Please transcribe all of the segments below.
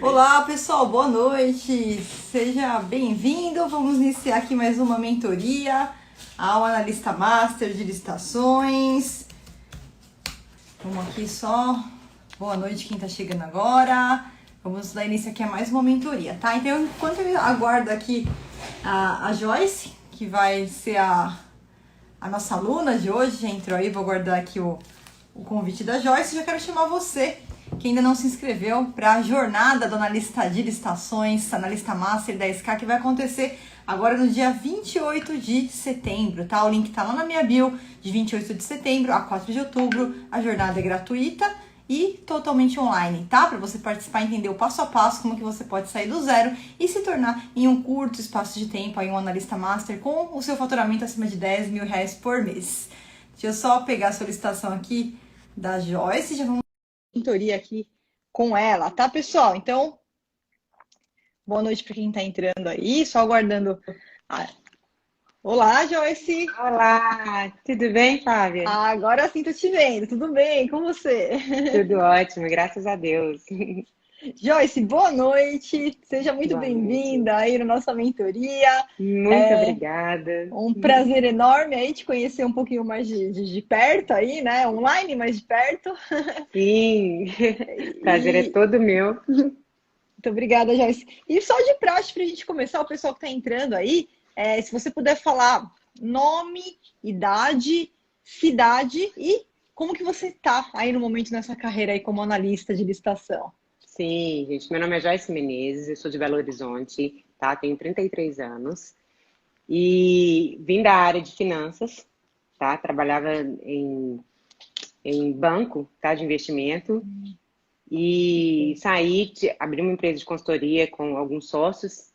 Olá, pessoal, boa noite. Seja bem-vindo. Vamos iniciar aqui mais uma mentoria ao analista master de licitações. Vamos aqui só. Boa noite quem está chegando agora. Vamos dar início aqui a mais uma mentoria, tá? Então, enquanto eu aguardo aqui a Joyce, que vai ser a nossa aluna de hoje, já entrou aí, vou guardar aqui o convite da Joyce. Já quero chamar você que ainda não se inscreveu para a jornada do analista de licitações, analista master 10K, que vai acontecer agora no dia 28 de setembro, tá? O link tá lá na minha bio, de 28 de setembro a 4 de outubro. A jornada é gratuita e totalmente online, tá? Para você participar e entender o passo a passo, como que você pode sair do zero e se tornar em um curto espaço de tempo aí um analista master com o seu faturamento acima de 10 mil reais por mês. Deixa eu só pegar a solicitação aqui da Joyce, já vamos mentoria aqui com ela, tá, pessoal? Então, boa noite para quem está entrando aí, só aguardando. Olá, Joyce! Olá, tudo bem, Fábia? Agora sim tô te vendo, tudo bem? Com você? Tudo ótimo, graças a Deus. Joyce, boa noite, seja muito Boa noite. bem-vinda aí na nossa mentoria. Muito obrigada. Um prazer enorme aí te conhecer um pouquinho mais de perto aí, né? Online, mais de perto. Sim, prazer é E todo meu. muito obrigada, Joyce. E só de praxe para a gente começar, o pessoal que está entrando aí, se você puder falar nome, idade, cidade e como que você está aí no momento nessa carreira aí como analista de licitação. Sim, gente, meu nome é Joyce Menezes, eu sou de Belo Horizonte, tá? Tenho 33 anos e vim da área de finanças, tá? Trabalhava em banco, tá? De investimento. E saí, abri uma empresa de consultoria com alguns sócios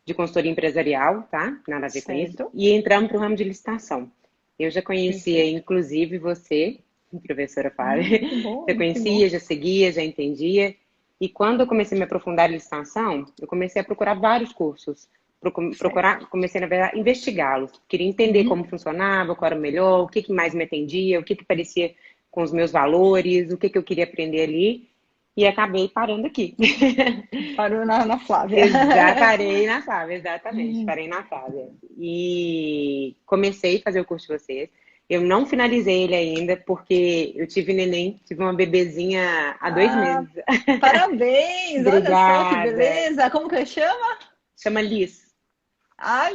de consultoria empresarial, tá? Nada a ver com isso. Certo. E entramos para o ramo de licitação. Eu já conhecia, Perfeito. inclusive, você, professora Fábia. Que bom, Já que bom. conhecia, já seguia, já entendia. E quando eu comecei a me aprofundar em licitação, eu comecei a procurar vários cursos. Certo. Comecei, na verdade, a investigá-los. Queria entender como funcionava, qual era o melhor, o que mais me atendia, o que parecia com os meus valores, o que eu queria aprender ali. E acabei parando aqui. Parou na Flávia. Parei na Flávia, exatamente. Parei na Flávia. E comecei a fazer o curso de vocês. Eu não finalizei ele ainda, porque eu tive neném, tive uma bebezinha há 2 meses. Parabéns! Olha só que Obrigada. beleza! Como que chama? Chama Liz.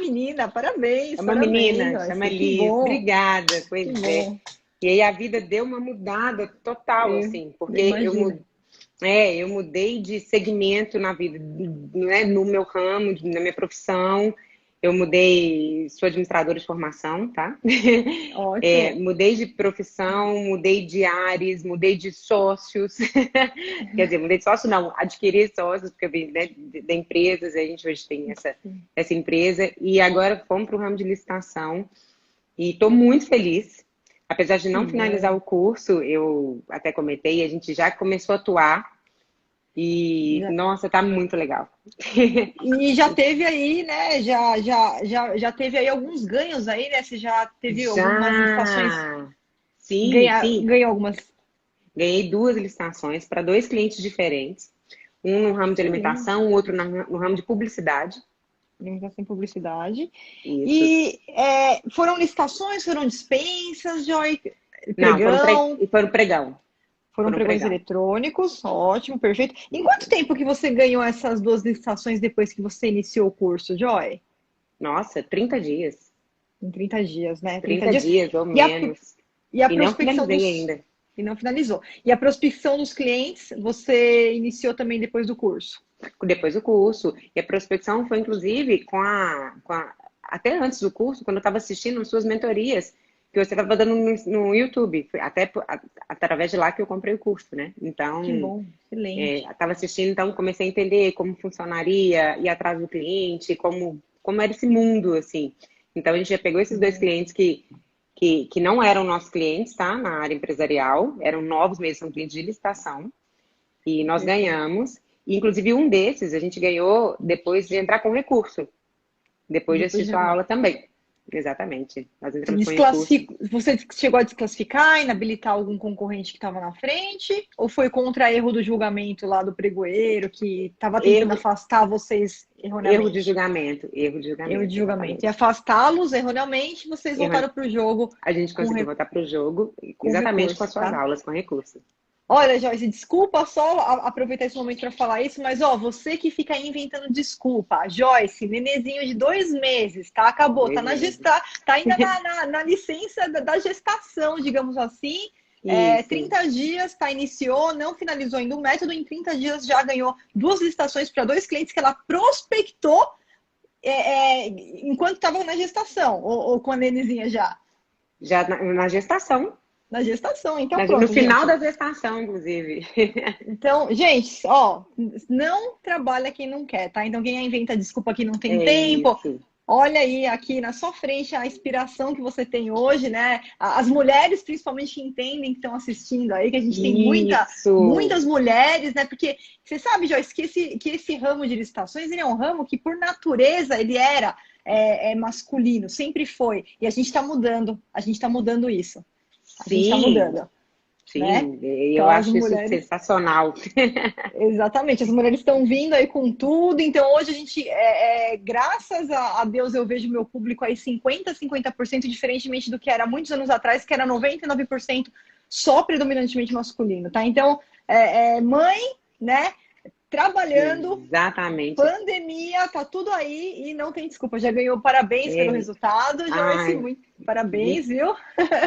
Menina, É parabéns, uma parabéns, menina, chama Joyce. Que Liz. bom, Obrigada, que pois é. bom. E aí a vida deu uma mudada total, assim, porque Imagina. eu mudei de segmento na vida, né, no meu ramo, na minha profissão. Eu mudei, sou administradora de formação, tá? Ótimo. Mudei de profissão, mudei de áreas, mudei de sócios. Quer dizer, mudei de sócio não, adquiri sócios, porque eu vim, né, de empresas, a gente hoje tem essa empresa. E agora fomos para o ramo de licitação. E estou muito feliz. Apesar de Que não finalizar bom. o curso, eu até comentei, a gente já começou a atuar. E, Já- nossa, tá muito legal. E já teve aí, né? Já teve aí alguns ganhos aí, né? Você já teve algumas licitações, Já! Sim, sim. ganhou algumas. Ganhei 2 licitações para 2 clientes diferentes. Um no ramo de Excelente. alimentação, o outro no ramo de publicidade. Alimentação e publicidade. Isso. E foram licitações, foram dispensas, Joy, Não, pregão, foram pregão. foram Foram pregões pregão. eletrônicos, ótimo, perfeito. Em quanto Isso. tempo que você ganhou essas duas licitações depois que você iniciou o curso, Joy? Nossa, 30 dias. Em 30 dias, né? 30 30 dias. dias ou E a, menos. e a E não prospecção finalizei dos. ainda. E não finalizou. E a prospecção dos clientes, você iniciou também depois do curso? Depois do curso. E a prospecção foi, inclusive, até antes do curso, quando eu estava assistindo as suas mentorias, que você estava dando no YouTube. Foi até através de lá que eu comprei o curso, né? Que Então, bom, excelente. estava assistindo, então comecei a entender como funcionaria, ir atrás do cliente, como era esse mundo, assim. Então, a gente já pegou Que esses 2 clientes que não eram nossos clientes, tá? Na área empresarial, eram novos mesmo, são clientes de licitação. E nós Perfeito. ganhamos. E, inclusive, um desses a gente ganhou depois de entrar com recurso, depois de Depois assistir de sua aula também. exatamente. Nós entramos com recurso. Você chegou a desclassificar, inabilitar algum concorrente que estava na frente? Ou foi contra erro do julgamento lá do pregoeiro, que estava tentando afastar vocês erroneamente? Erro de julgamento. Erro de julgamento. Exatamente. E afastá-los erroneamente, vocês voltaram para o jogo. A gente conseguiu voltar para o jogo, exatamente recurso, com as suas aulas, com recurso. Olha, Joyce, desculpa só aproveitar esse momento para falar isso, mas você que fica aí inventando desculpa. Joyce, nenenzinho de 2 meses, tá? Acabou, tá ainda na licença da gestação, digamos assim. 30 dias, iniciou, não finalizou ainda o método, em 30 dias já ganhou 2 licitações para 2 clientes que ela prospectou enquanto estava na gestação, ou com a nenenzinha já? Já na gestação. Na gestação, então pronto. No final da gestação, inclusive. Então, gente, não trabalha quem não quer, tá? Então, quem inventa desculpa que não tem tempo, isso. Olha aí aqui na sua frente a inspiração que você tem hoje, né? As mulheres, principalmente, que entendem, que estão assistindo aí, que a gente tem muitas mulheres, né? Porque você sabe, Joyce, que esse ramo de licitações, ele é um ramo que, por natureza, ele era masculino, sempre foi. E a gente está mudando isso. A gente está mudando. Sim, né? Eu Então, acho isso sensacional. Exatamente, as mulheres estão vindo aí com tudo. Então, hoje a gente, graças a Deus, eu vejo meu público aí 50%, diferentemente do que era muitos anos atrás, que era 99% só predominantemente masculino, tá? Então, mãe, né? Trabalhando, exatamente. Pandemia, tá tudo aí e não tem desculpa. Já ganhou, parabéns pelo resultado, Joyce, parabéns, viu?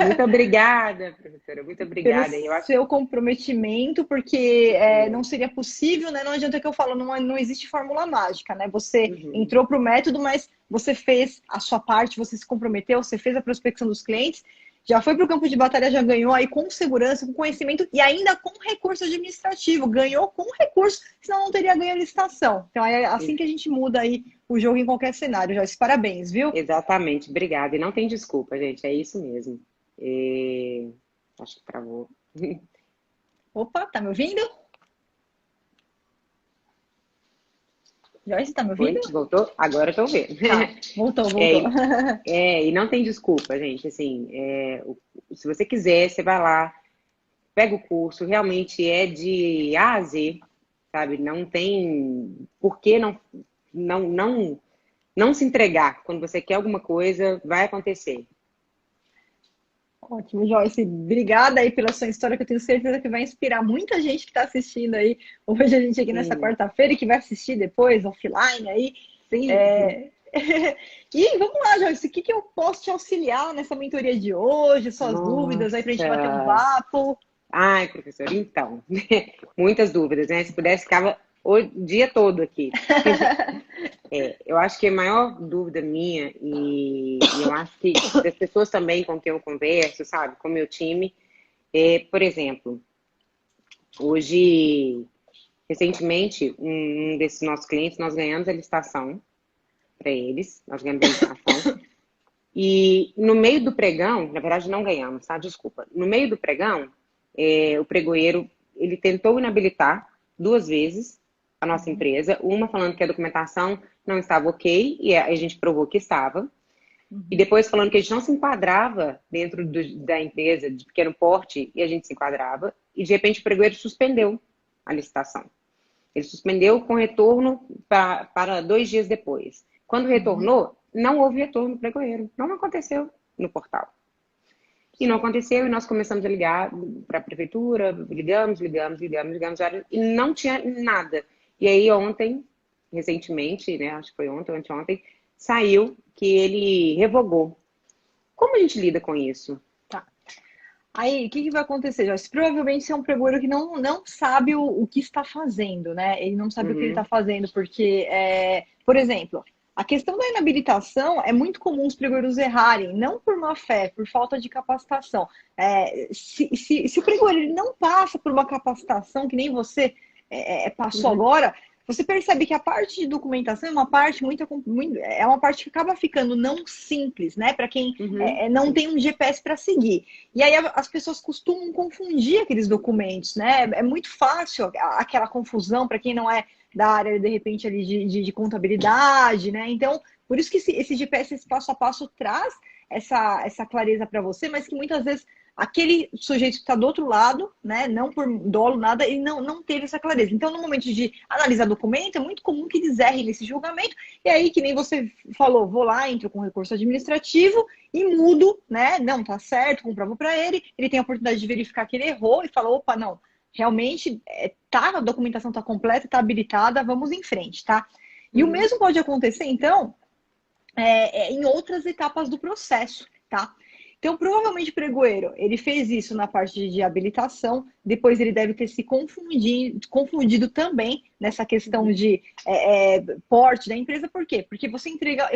Muito obrigada, professora, muito obrigada. Pelo seu comprometimento, porque não seria possível, né? Não adianta que eu falo, não existe fórmula mágica, né? Você entrou para o método, mas você fez a sua parte, você se comprometeu, você fez a prospecção dos clientes, já foi para o campo de batalha, já ganhou aí com segurança, com conhecimento e ainda com recurso administrativo. Ganhou com recurso, senão não teria ganho a licitação. Então é assim que a gente muda aí o jogo em qualquer cenário. Joyce, parabéns, viu? Exatamente, obrigada. E não tem desculpa, gente, é isso mesmo. Acho que travou. Opa, tá me ouvindo? Joyce, tá me ouvindo? Oi, voltou? Agora eu tô vendo. Voltou. E não tem desculpa, gente. Assim, se você quiser, você vai lá, pega o curso, realmente é de A a Z, sabe? Não tem por que não se entregar. Quando você quer alguma coisa, vai acontecer. Ótimo, Joyce. Obrigada aí pela sua história, que eu tenho certeza que vai inspirar muita gente que está assistindo aí. Hoje a gente aqui nessa quarta-feira e que vai assistir depois, offline aí. Sim. E vamos lá, Joyce, o que eu posso te auxiliar nessa mentoria de hoje? Suas dúvidas aí pra gente bater um papo? Ai, professor, então, muitas dúvidas, né? Se pudesse, ficava o dia todo aqui. Eu acho que a maior dúvida minha, e eu acho que das pessoas também com quem eu converso, sabe, com o meu time, por exemplo, hoje, recentemente, um desses nossos clientes, nós ganhamos a licitação para eles, nós ganhamos a licitação, e no meio do pregão, na verdade não ganhamos, tá? Desculpa. No meio do pregão, o pregoeiro, ele tentou inabilitar 2 vezes a nossa empresa, uma falando que a documentação não estava ok, e a gente provou que estava, e depois falando que a gente não se enquadrava dentro da empresa de pequeno porte, e a gente se enquadrava, e de repente o pregoeiro suspendeu a licitação. Ele suspendeu com retorno para 2 dias depois. Quando retornou, não houve retorno do pregoeiro, não aconteceu no portal. E não aconteceu, e nós começamos a ligar para a prefeitura, ligamos, e não tinha nada. E aí ontem, recentemente, né, acho que foi ontem ou anteontem, saiu que ele revogou. Como a gente lida com isso? Tá. Aí, o que vai acontecer, Joyce? Provavelmente você é um pregoeiro que não sabe o que está fazendo, né? Ele não sabe o que ele está fazendo, porque, por exemplo, a questão da inabilitação é muito comum os pregoeiros errarem, não por má fé, por falta de capacitação. Se o pregoeiro ele não passa por uma capacitação que nem você passou agora, você percebe que a parte de documentação é uma parte é uma parte que acaba ficando não simples, né? Para quem não tem um GPS para seguir. E aí as pessoas costumam confundir aqueles documentos, né? É muito fácil aquela confusão para quem não é da área, de repente, ali de contabilidade, né? Então, por isso que esse GPS, esse passo a passo, traz essa clareza para você, mas que muitas vezes aquele sujeito que está do outro lado, né, não por dolo, nada, ele não teve essa clareza. Então, no momento de analisar documento, é muito comum que eles errem nesse julgamento, e aí, que nem você falou, vou lá, entro com recurso administrativo e mudo, né, não, tá certo, comprovo para ele tem a oportunidade de verificar que ele errou e fala, opa, não, realmente, a documentação está completa, está habilitada, vamos em frente, tá? E o mesmo pode acontecer, então, em outras etapas do processo, tá? Então, provavelmente o pregoeiro, ele fez isso na parte de habilitação, depois ele deve ter se confundido também nessa questão de porte da empresa. Por quê? Porque você entrega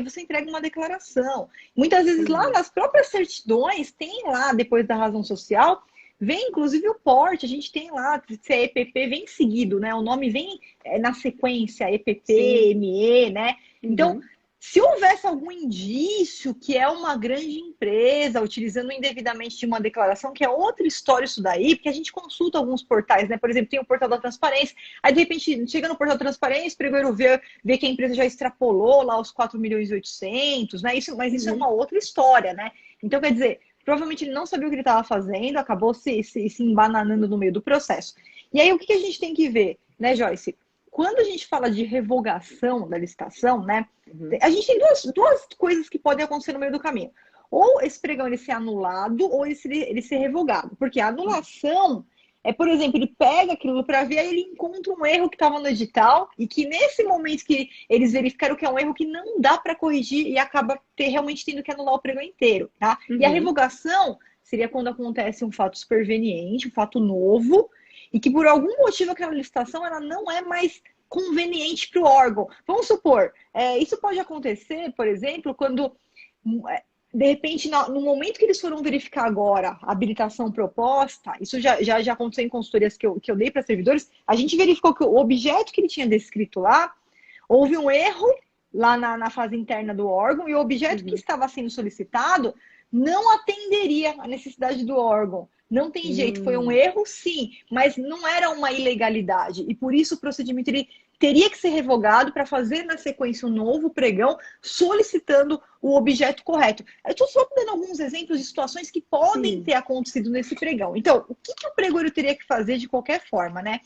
uma declaração. Muitas vezes lá nas próprias certidões, tem lá, depois da razão social, vem inclusive o porte, a gente tem lá, se é EPP, vem seguido, né? O nome vem na sequência, EPP, sim, ME, né? Então, se houvesse algum indício que é uma grande empresa utilizando indevidamente de uma declaração, que é outra história isso daí, porque a gente consulta alguns portais, né? Por exemplo, tem o portal da transparência, aí de repente chega no portal da transparência, o pregoeiro vê que a empresa já extrapolou lá os 4.800.000, né? Mas isso é uma outra história, né? Então, quer dizer, provavelmente ele não sabia o que ele estava fazendo, acabou se embananando no meio do processo. E aí, o que a gente tem que ver, né, Joyce? Quando a gente fala de revogação da licitação, né, a gente tem duas coisas que podem acontecer no meio do caminho. Ou esse pregão ele ser anulado, ou ele ser revogado. Porque a anulação por exemplo, ele pega aquilo para ver, aí ele encontra um erro que estava no edital, e que nesse momento que eles verificaram que é um erro que não dá para corrigir, e acaba realmente tendo que anular o pregão inteiro, tá? E a revogação seria quando acontece um fato superveniente, um fato novo, e que por algum motivo aquela licitação ela não é mais conveniente para o órgão. Vamos supor, isso pode acontecer, por exemplo, quando, de repente, no momento que eles foram verificar agora a habilitação proposta, isso já aconteceu em consultorias que eu dei para servidores, a gente verificou que o objeto que ele tinha descrito lá, houve um erro lá na fase interna do órgão, e o objeto que estava sendo solicitado não atenderia à necessidade do órgão. Não tem jeito, foi um erro, sim, mas não era uma ilegalidade. E por isso o procedimento ele teria que ser revogado para fazer na sequência um novo pregão solicitando o objeto correto. Eu estou só dando alguns exemplos de situações que podem ter acontecido nesse pregão. Então, o que o pregoeiro teria que fazer de qualquer forma, né?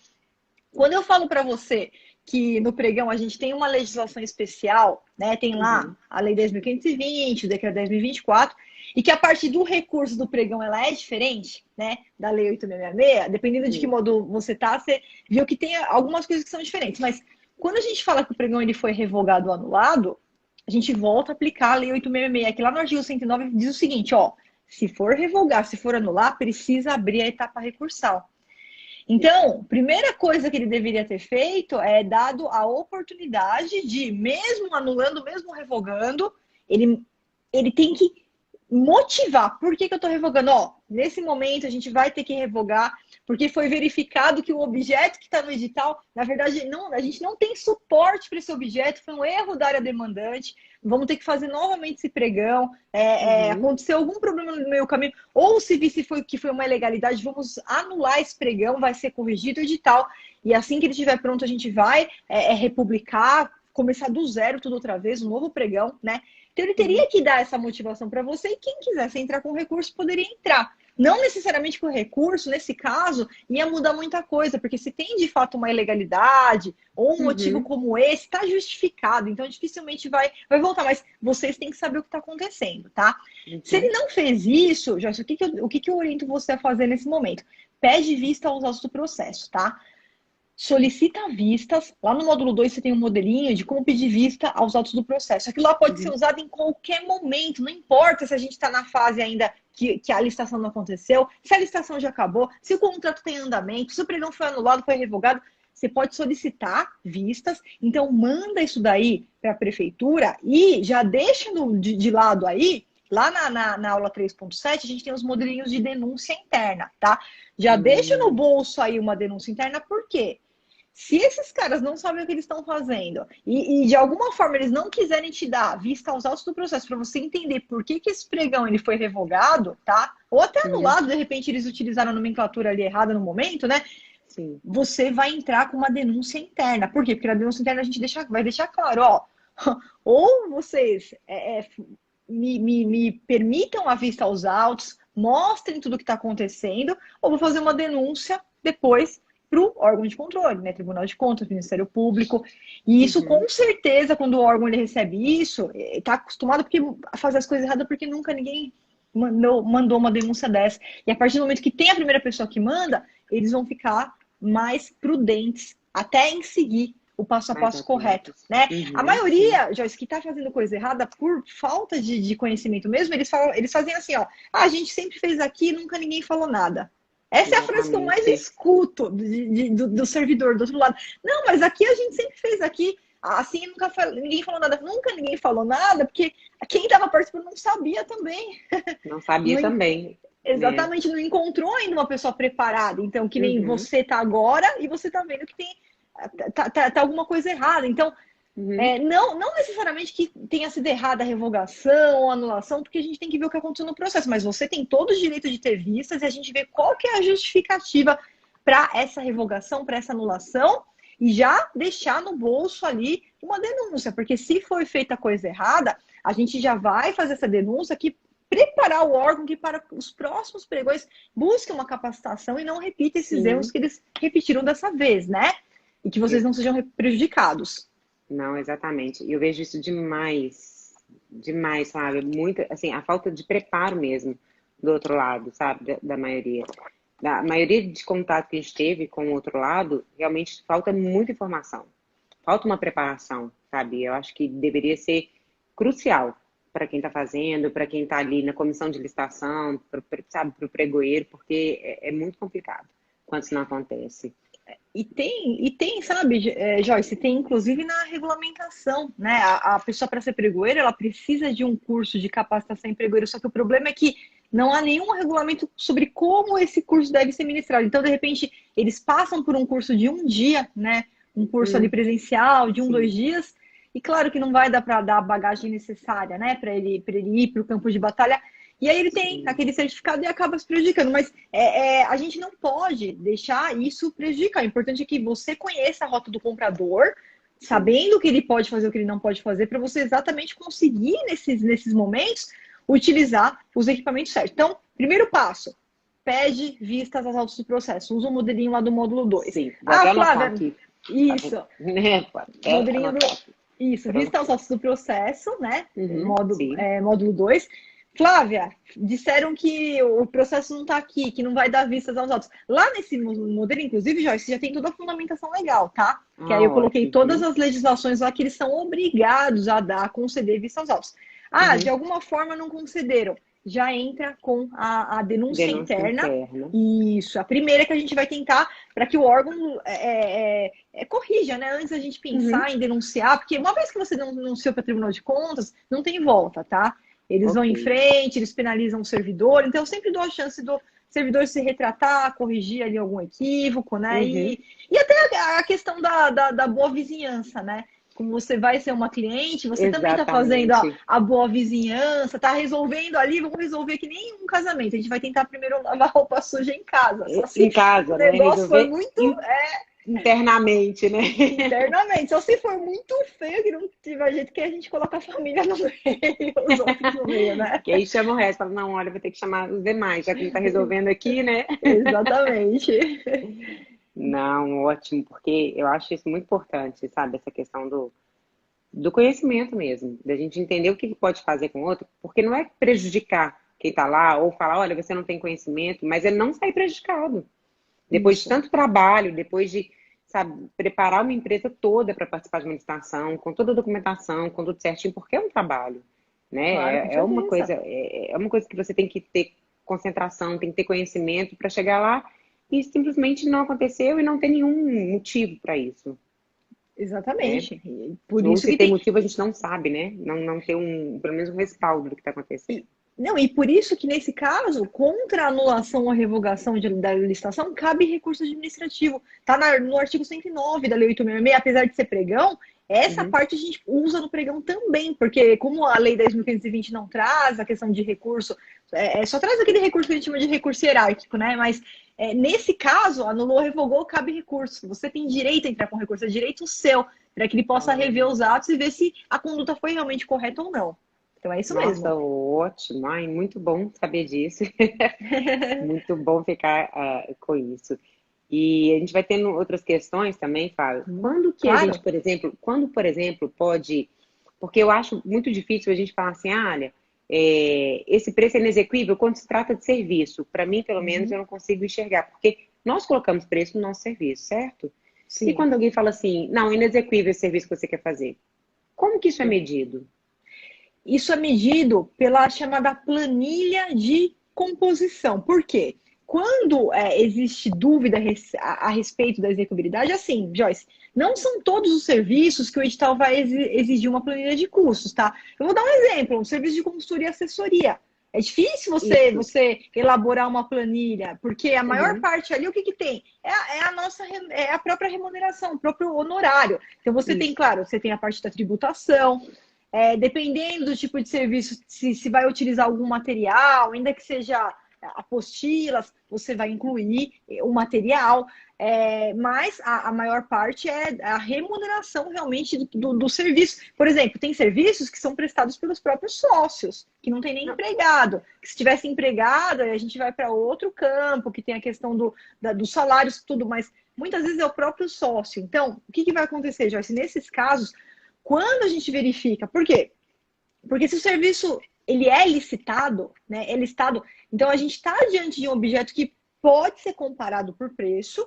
Quando eu falo para você que no pregão a gente tem uma legislação especial, né? Tem lá a Lei 10.520, o Decreto 10.024, e que a partir do recurso do pregão ela é diferente, né, da Lei 8.666, dependendo de que modo você tá, você viu que tem algumas coisas que são diferentes. Mas quando a gente fala que o pregão ele foi revogado ou anulado, a gente volta a aplicar a Lei 8.666, que lá no artigo 109 diz o seguinte, ó, se for revogar, se for anular, precisa abrir a etapa recursal. Então, primeira coisa que ele deveria ter feito é dado a oportunidade de, mesmo anulando, mesmo revogando, ele tem que motivar. Por que eu estou revogando? Ó, nesse momento a gente vai ter que revogar, porque foi verificado que o objeto que está no edital, na verdade, a gente não tem suporte para esse objeto, foi um erro da área demandante, vamos ter que fazer novamente esse pregão, aconteceu algum problema no meio caminho, ou se visse que foi uma ilegalidade, vamos anular esse pregão, vai ser corrigido o edital, e assim que ele estiver pronto, a gente vai republicar, começar do zero tudo outra vez, um novo pregão, né? Então, ele teria que dar essa motivação para você, e quem quisesse entrar com recurso poderia entrar. Não necessariamente com recurso, nesse caso, ia mudar muita coisa, porque se tem de fato uma ilegalidade ou um motivo como esse, está justificado, então dificilmente vai voltar, mas vocês têm que saber o que está acontecendo, tá? Se ele não fez isso, Joyce, o que eu oriento você a fazer nesse momento? Pede vista aos autos do processo, tá? Solicita vistas. Lá no módulo 2 você tem um modelinho de como pedir vista aos autos do processo. Aquilo lá pode ser usado em qualquer momento, não importa se a gente está na fase ainda que a licitação não aconteceu, se a licitação já acabou, se o contrato tem andamento, se o pregão foi anulado, foi revogado, você pode solicitar vistas. Então manda isso daí para a prefeitura e já deixa de lado aí. Lá na aula 3.7, a gente tem os modelinhos de denúncia interna, tá? Já deixa no bolso aí uma denúncia interna, por quê? Se esses caras não sabem o que eles estão fazendo e de alguma forma eles não quiserem te dar vista aos autos do processo para você entender por que esse pregão ele foi revogado, tá? Ou até anulado, de repente eles utilizaram a nomenclatura ali errada no momento, né? Sim. Você vai entrar com uma denúncia interna. Por quê? Porque na denúncia interna a gente vai deixar claro, ó, ou vocês me permitam a vista aos autos, mostrem tudo o que está acontecendo, ou vou fazer uma denúncia depois para o órgão de controle, né? Tribunal de Contas, Ministério Público. E isso, com certeza, quando o órgão ele recebe isso, está acostumado a fazer as coisas erradas porque nunca ninguém mandou uma denúncia dessa. E a partir do momento que tem a primeira pessoa que manda, eles vão ficar mais prudentes até em seguir o passo a passo correto, né? A maioria, Joyce, que está fazendo coisa errada por falta de conhecimento mesmo, eles fazem assim, ó, a gente sempre fez aqui e nunca ninguém falou nada. Essa é a frase que eu mais escuto do servidor do outro lado. Não, mas aqui a gente sempre fez aqui, assim ninguém falou nada. Nunca ninguém falou nada, porque quem estava participando não sabia também. Não sabia também. Exatamente, não encontrou ainda uma pessoa preparada. Então, que nem você tá agora e você tá vendo que tá alguma coisa errada. Então, não necessariamente que tenha sido errada a revogação ou anulação, porque a gente tem que ver o que aconteceu no processo, mas você tem todo o direito de ter vistas e a gente vê qual que é a justificativa para essa revogação, para essa anulação, e já deixar no bolso ali uma denúncia, porque se foi feita coisa errada, a gente já vai fazer essa denúncia que preparar o órgão que para os próximos pregões busquem uma capacitação e não repita esses erros que eles repetiram dessa vez, né? E que vocês não sejam prejudicados. Não, exatamente. Eu vejo isso demais, sabe? Muito, assim, a falta de preparo mesmo do outro lado, sabe? Da maioria. Da maioria de contato que a gente teve com o outro lado, realmente falta muita informação. Falta uma preparação, sabe? Eu acho que deveria ser crucial para quem está fazendo, para quem está ali na comissão de licitação, sabe, para o pregoeiro, porque é muito complicado quando isso não acontece. E tem, sabe, Joyce, tem inclusive na regulamentação, né? A pessoa para ser pregoeiro, ela precisa de um curso de capacitação em pregoeiro, só que o problema é que não há nenhum regulamento sobre como esse curso deve ser ministrado. Então, de repente, eles passam por um curso de um dia, né? Um curso ali presencial, de 2 dias, e claro que não vai dar para dar a bagagem necessária, né? Para ele ir para o campo de batalha. E aí ele tem aquele certificado e acaba se prejudicando. Mas a gente não pode deixar isso prejudicar. O importante é que você conheça a rota do comprador, sabendo o que ele pode fazer, o que ele não pode fazer, para você exatamente conseguir, nesses momentos, utilizar os equipamentos certos. Então, primeiro passo, pede vistas aos autos do processo. Usa o modelinho lá do módulo 2. Sim, Flávia, aqui. Isso. Modelinho Isso, vista aos autos do processo, né? Módulo 2. Flávia, disseram que o processo não está aqui, que não vai dar vistas aos autos. Lá nesse modelo, inclusive, Joyce, já tem toda a fundamentação legal, tá? Que aí eu coloquei todas as legislações lá que eles são obrigados a conceder vista aos autos. De alguma forma não concederam. Já entra com a denúncia interna. Isso, a primeira que a gente vai tentar para que o órgão corrija, né? Antes da gente pensar em denunciar, porque uma vez que você denunciou para o Tribunal de Contas, não tem volta, tá? Eles vão em frente, eles penalizam o servidor, então eu sempre dou a chance do servidor se retratar, corrigir ali algum equívoco, né? E até a questão da boa vizinhança, né? Como você vai ser uma cliente, você também está fazendo a boa vizinhança, está resolvendo ali, vamos resolver que nem um casamento. A gente vai tentar primeiro lavar roupa suja em casa. Só se em casa, o negócio foi muito... Internamente, né? Internamente. Só se for muito feio, que não tiver jeito que a gente coloca a família no meio, os outros no meio, né? Que aí chama o resto, fala, não, olha, vou ter que chamar os demais, já que ele tá resolvendo aqui, né? Exatamente. Não, ótimo, porque eu acho isso muito importante, sabe? Essa questão do conhecimento mesmo, da gente entender o que pode fazer com o outro, porque não é prejudicar quem tá lá, ou falar, olha, você não tem conhecimento, mas ele não sair prejudicado. Depois de tanto trabalho, depois de, sabe, preparar uma empresa toda para participar de uma licitação, com toda a documentação, com tudo certinho, porque é um trabalho, né? Claro, é uma coisa que você tem que ter concentração, tem que ter conhecimento para chegar lá e simplesmente não aconteceu e não tem nenhum motivo para isso. Exatamente. Por isso que tem motivo a gente não sabe, né? Não ter pelo menos um respaldo do que está acontecendo. Não, e por isso que, nesse caso, contra a anulação ou revogação da licitação, cabe recurso administrativo. Está no artigo 109 da Lei 866, apesar de ser pregão, essa parte a gente usa no pregão também, porque como a Lei 10.520 não traz a questão de recurso, só traz aquele recurso que a gente chama de recurso hierárquico, né? Mas nesse caso, anulou, revogou, cabe recurso. Você tem direito a entrar com recurso, é direito seu, para que ele possa rever os atos e ver se a conduta foi realmente correta ou não. Então é isso mesmo. Nossa, ótimo. Ai, muito bom saber disso. Muito bom ficar com isso. E a gente vai tendo outras questões também, Fábio. Quando que a gente, por exemplo, pode... Porque eu acho muito difícil a gente falar assim, olha, esse preço é inexequível quando se trata de serviço. Para mim, pelo menos, eu não consigo enxergar. Porque nós colocamos preço no nosso serviço, certo? Sim. E quando alguém fala assim, não, inexequível esse serviço que você quer fazer. Como que isso é medido? Isso é medido pela chamada planilha de composição. Por quê? Quando existe dúvida a respeito da execuibilidade, assim, Joyce, não são todos os serviços que o edital vai exigir uma planilha de custos, tá? Eu vou dar um exemplo, um serviço de consultoria e assessoria. É difícil você elaborar uma planilha, porque a maior parte ali, o que tem? É a própria remuneração, o próprio honorário. Então você tem, claro, você tem a parte da tributação, dependendo do tipo de serviço, se vai utilizar algum material, ainda que seja apostilas, você vai incluir o material, mas a maior parte é a remuneração realmente do serviço. Por exemplo, tem serviços que são prestados pelos próprios sócios, que não tem nem empregado. Que se tivesse empregado, a gente vai para outro campo, que tem a questão dos salários, tudo, mas muitas vezes é o próprio sócio. Então, o que vai acontecer, Joyce? Nesses casos, quando a gente verifica, por quê? Porque se o serviço ele é licitado, né, é listado, então a gente está diante de um objeto que pode ser comparado por preço,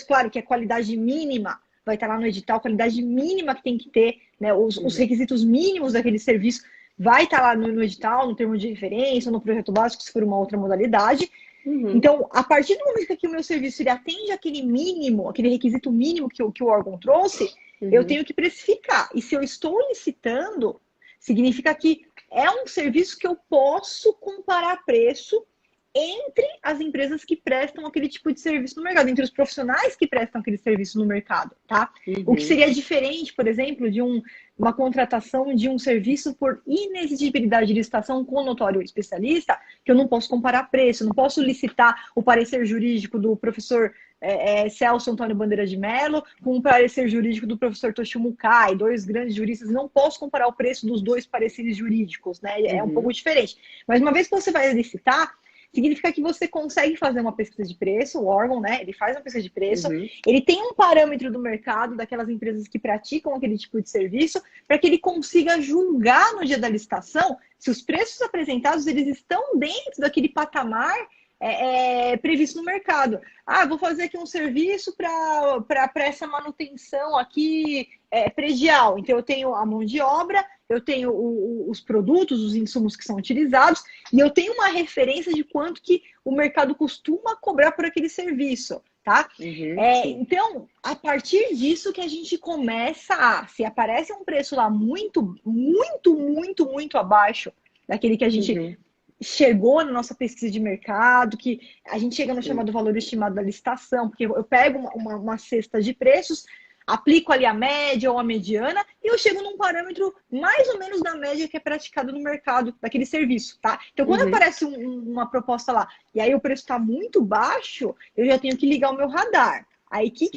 claro que a qualidade mínima vai estar lá no edital, a qualidade mínima que tem que ter, né, os requisitos mínimos daquele serviço vai estar lá no edital, no termo de referência, no projeto básico, se for uma outra modalidade. Então, a partir do momento que o meu serviço ele atende aquele mínimo, aquele requisito mínimo que o órgão trouxe, eu tenho que precificar. E se eu estou licitando, significa que é um serviço que eu posso comparar preço entre as empresas que prestam aquele tipo de serviço no mercado, entre os profissionais que prestam aquele serviço no mercado, tá? O que seria diferente, por exemplo, de uma contratação de um serviço por inexigibilidade de licitação com notório especialista, que eu não posso comparar preço, não posso licitar o parecer jurídico do professor Celso Antônio Bandeira de Mello com o parecer jurídico do professor Toshio Mukai, dois grandes juristas, não posso comparar o preço dos dois pareceres jurídicos, né? É um pouco diferente. Mas uma vez que você vai licitar, significa que você consegue fazer uma pesquisa de preço, o órgão, né? Ele faz uma pesquisa de preço, ele tem um parâmetro do mercado daquelas empresas que praticam aquele tipo de serviço, para que ele consiga julgar no dia da licitação se os preços apresentados eles estão dentro daquele patamar previsto no mercado. Vou fazer aqui um serviço para essa manutenção aqui predial. Então, eu tenho a mão de obra, eu tenho os produtos, os insumos que são utilizados, e eu tenho uma referência de quanto que o mercado costuma cobrar por aquele serviço, tá? Então, a partir disso que a gente começa se aparece um preço lá muito, muito, muito, muito abaixo daquele que a gente chegou na nossa pesquisa de mercado, que a gente chega no chamado valor estimado da licitação, porque eu pego uma cesta de preços, aplico ali a média ou a mediana, e eu chego num parâmetro mais ou menos da média que é praticado no mercado daquele serviço, tá? Então, quando aparece uma proposta lá, e aí o preço está muito baixo, eu já tenho que ligar o meu radar. Aí, o que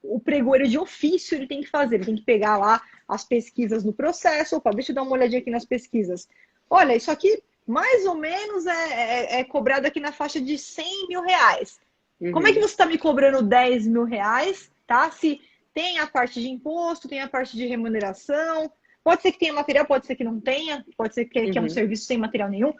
o pregoeiro de ofício ele tem que fazer? Ele tem que pegar lá as pesquisas no processo. Opa, deixa eu dar uma olhadinha aqui nas pesquisas. Olha, isso aqui mais ou menos é cobrado aqui na faixa de 100 mil reais. Como é que você está me cobrando 10 mil reais, tá? Se tem a parte de imposto, tem a parte de remuneração, pode ser que tenha material, pode ser que não tenha, pode ser que é um serviço sem material nenhum.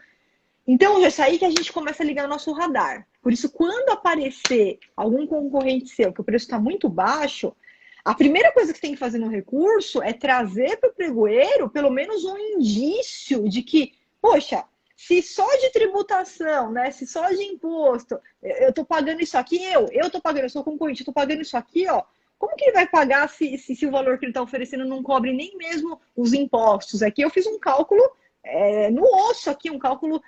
Então, já é aí que a gente começa a ligar o nosso radar. Por isso, quando aparecer algum concorrente seu, que o preço está muito baixo, a primeira coisa que você tem que fazer no recurso é trazer para o pregoeiro pelo menos um indício de que, poxa, se só de tributação, né? Se só de imposto, eu estou pagando isso aqui, eu estou pagando, eu sou concorrente, eu estou pagando isso aqui, ó. Como que ele vai pagar se o valor que ele está oferecendo não cobre nem mesmo os impostos? Aqui eu fiz um cálculo no osso aqui, um cálculo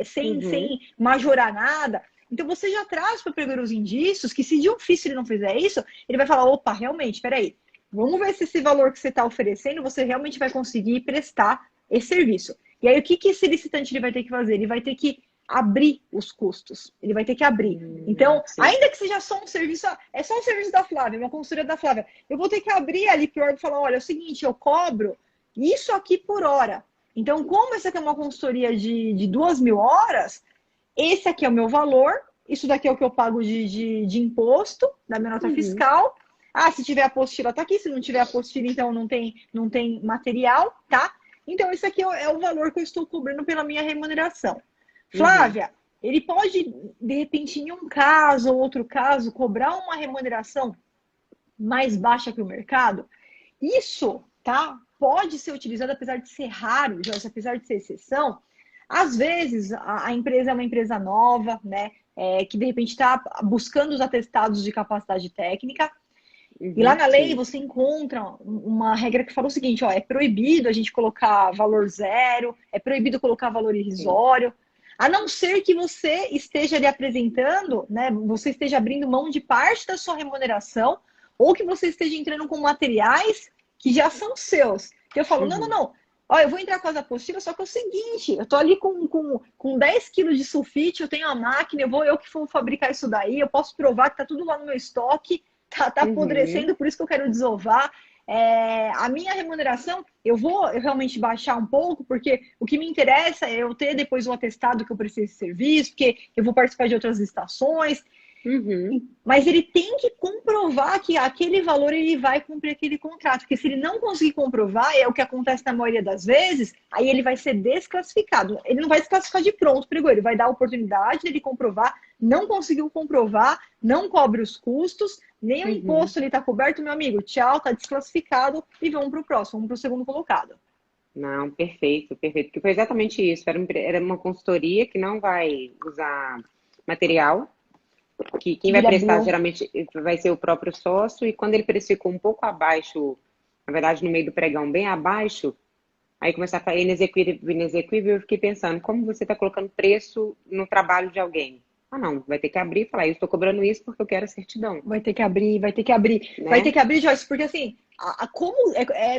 sem majorar nada. Então você já traz para o empregador os indícios que se de ofício ele não fizer isso, ele vai falar, opa, realmente, peraí, vamos ver se esse valor que você está oferecendo, você realmente vai conseguir prestar esse serviço. E aí o que esse licitante ele vai ter que fazer? Ele vai ter que abrir os custos. Ele vai ter que abrir. Então, sim. ainda que seja só um serviço, é só um serviço da Flávia, uma consultoria da Flávia, eu vou ter que abrir ali pior e falar, olha, é o seguinte, eu cobro isso aqui por hora. Então, como essa aqui é uma consultoria de 2.000 horas, esse aqui é o meu valor, isso daqui é o que eu pago de imposto, da minha nota fiscal. Ah, se tiver apostila, tá aqui. Se não tiver apostila, então não tem material, tá? Então, esse aqui é o valor que eu estou cobrando pela minha remuneração. Flávia, ele pode, de repente, em um caso ou outro caso, cobrar uma remuneração mais baixa que o mercado? Isso, tá? Pode ser utilizado, apesar de ser raro, Joyce, apesar de ser exceção. Às vezes, a empresa é uma empresa nova, né? Que de repente está buscando os atestados de capacidade técnica. E lá na lei você encontra uma regra que fala o seguinte, ó, é proibido a gente colocar valor zero, é proibido colocar valor irrisório, a não ser que você esteja ali apresentando, né? Você esteja abrindo mão de parte da sua remuneração, ou que você esteja entrando com materiais que já são seus. Eu falo, não. Ó, eu vou entrar com as apostilas, só que é o seguinte, eu tô ali com 10 quilos de sulfite, eu tenho a máquina, eu que vou fabricar isso daí, eu posso provar que tá tudo lá no meu estoque, tá apodrecendo, por isso que eu quero desovar. A minha remuneração, eu vou realmente baixar um pouco, porque o que me interessa é eu ter depois o atestado que eu preciso de serviço, porque eu vou participar de outras estações. Mas ele tem que comprovar que aquele valor ele vai cumprir aquele contrato. Porque se ele não conseguir comprovar, é o que acontece na maioria das vezes, aí ele vai ser desclassificado. Ele não vai desclassificar de pronto, perigo. Ele vai dar a oportunidade dele comprovar, não conseguiu comprovar, não cobre os custos, nem o imposto ele está coberto, meu amigo. Tchau, está desclassificado e vamos para o próximo, vamos para o segundo colocado. Não, perfeito. Porque foi exatamente isso. Era uma consultoria que não vai usar material, que quem vai prestar geralmente vai ser o próprio sócio, e quando ele precificou um pouco abaixo, na verdade no meio do pregão bem abaixo, aí começar a falar inexequível, eu fiquei pensando, como você está colocando preço no trabalho de alguém? Ah não, vai ter que abrir e falar, eu estou cobrando isso porque eu quero a certidão. Vai ter que abrir, né? Vai ter que abrir, Joyce, porque assim,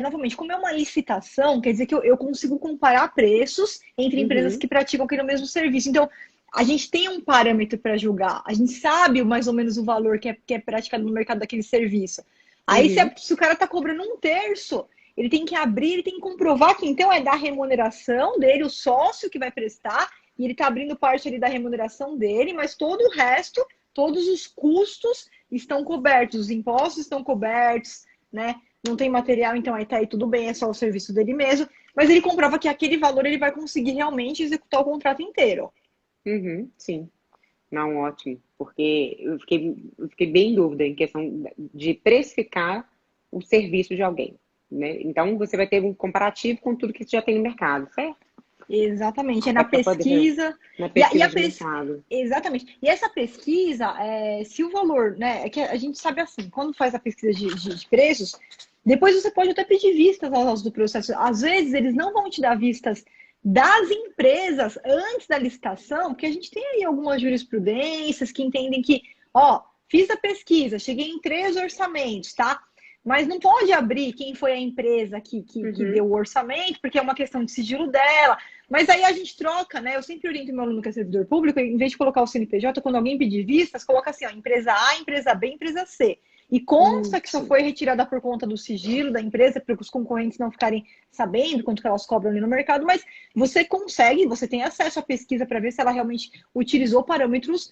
novamente, como é uma licitação, quer dizer que eu consigo comparar preços entre empresas que praticam aquele mesmo serviço. Então, a gente tem um parâmetro para julgar, a gente sabe mais ou menos o valor que é praticado no mercado daquele serviço. Aí, se o cara está cobrando um terço, ele tem que abrir, ele tem que comprovar que então é da remuneração dele, o sócio que vai prestar, e ele está abrindo parte ali da remuneração dele, mas todo o resto, todos os custos estão cobertos, os impostos estão cobertos, né? Não tem material, então aí tá aí tudo bem, é só o serviço dele mesmo, mas ele comprova que aquele valor ele vai conseguir realmente executar o contrato inteiro. Sim. Não, ótimo. Porque eu fiquei bem em dúvida em questão de precificar o serviço de alguém, né? Então, você vai ter um comparativo com tudo que já tem no mercado, certo? Exatamente, é na pesquisa. Na pesquisa de mercado. Exatamente. E essa pesquisa, se o valor, né? É que a gente sabe assim, quando faz a pesquisa de preços, depois você pode até pedir vistas aos do processo. Às vezes, eles não vão te dar vistas das empresas antes da licitação, porque a gente tem aí algumas jurisprudências que entendem que, ó, fiz a pesquisa, cheguei em 3 orçamentos, tá? Mas não pode abrir quem foi a empresa que deu o orçamento, porque é uma questão de sigilo dela. Mas aí a gente troca, né? Eu sempre oriento meu aluno que é servidor público, em vez de colocar o CNPJ, quando alguém pedir vistas, coloca assim, ó, empresa A, empresa B, empresa C. E consta que só foi retirada por conta do sigilo da empresa, para os concorrentes não ficarem sabendo quanto que elas cobram ali no mercado, mas você tem acesso à pesquisa para ver se ela realmente utilizou parâmetros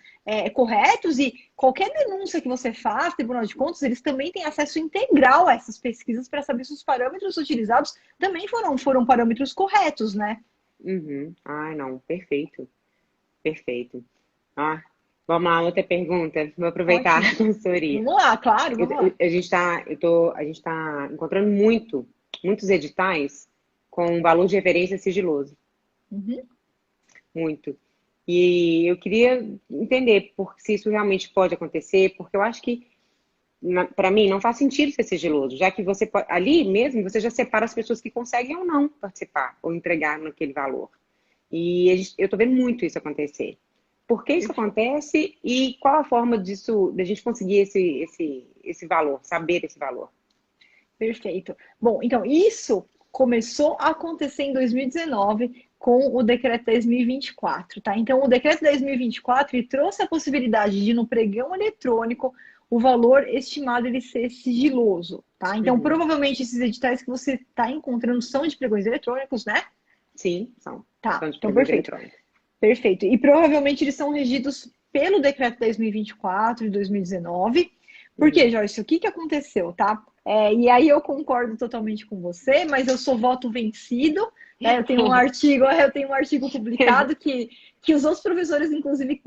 corretos, e qualquer denúncia que você faz, Tribunal de Contas, eles também têm acesso integral a essas pesquisas para saber se os parâmetros utilizados também foram parâmetros corretos, né? Ai, não, perfeito. Vamos lá, outra pergunta. Vou aproveitar a consultoria. Vamos lá, claro, vamos lá. A gente tá encontrando muitos editais com valor de referência sigiloso. Muito. E eu queria entender se isso realmente pode acontecer, porque eu acho que para mim, não faz sentido ser sigiloso, já que você pode, ali mesmo você já separa as pessoas que conseguem ou não participar ou entregar naquele valor. E eu estou vendo muito isso acontecer. Por que isso acontece e qual a forma disso, da gente conseguir esse valor, saber esse valor? Perfeito. Bom, então, isso começou a acontecer em 2019 com o Decreto 10.024, tá? Então, o Decreto 10.024 ele trouxe a possibilidade de, no pregão eletrônico, o valor estimado ele ser sigiloso, tá? Então, provavelmente, esses editais que você está encontrando são de pregões eletrônicos, né? Sim, são. Tá, São de então pregões perfeito. eletrônicos. Perfeito. E provavelmente eles são regidos pelo Decreto 10.024 de 2019. Por quê, Joyce? O que aconteceu, tá? E aí eu concordo totalmente com você, mas eu sou voto vencido. Né? Eu tenho um artigo publicado que os outros professores, inclusive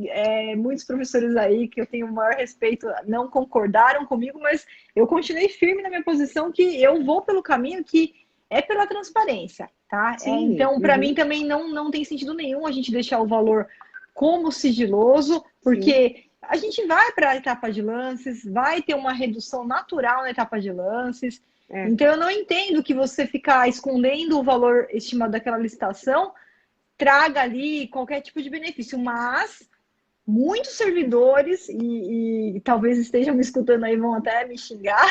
muitos professores aí que eu tenho o maior respeito, não concordaram comigo, mas eu continuei firme na minha posição que eu vou pelo caminho que é pela transparência, tá? Então, para mim também não tem sentido nenhum a gente deixar o valor como sigiloso, porque a gente vai para a etapa de lances, vai ter uma redução natural na etapa de lances. Então, eu não entendo que você ficar escondendo o valor estimado daquela licitação traga ali qualquer tipo de benefício, mas muitos servidores, e talvez estejam me escutando aí, vão até me xingar,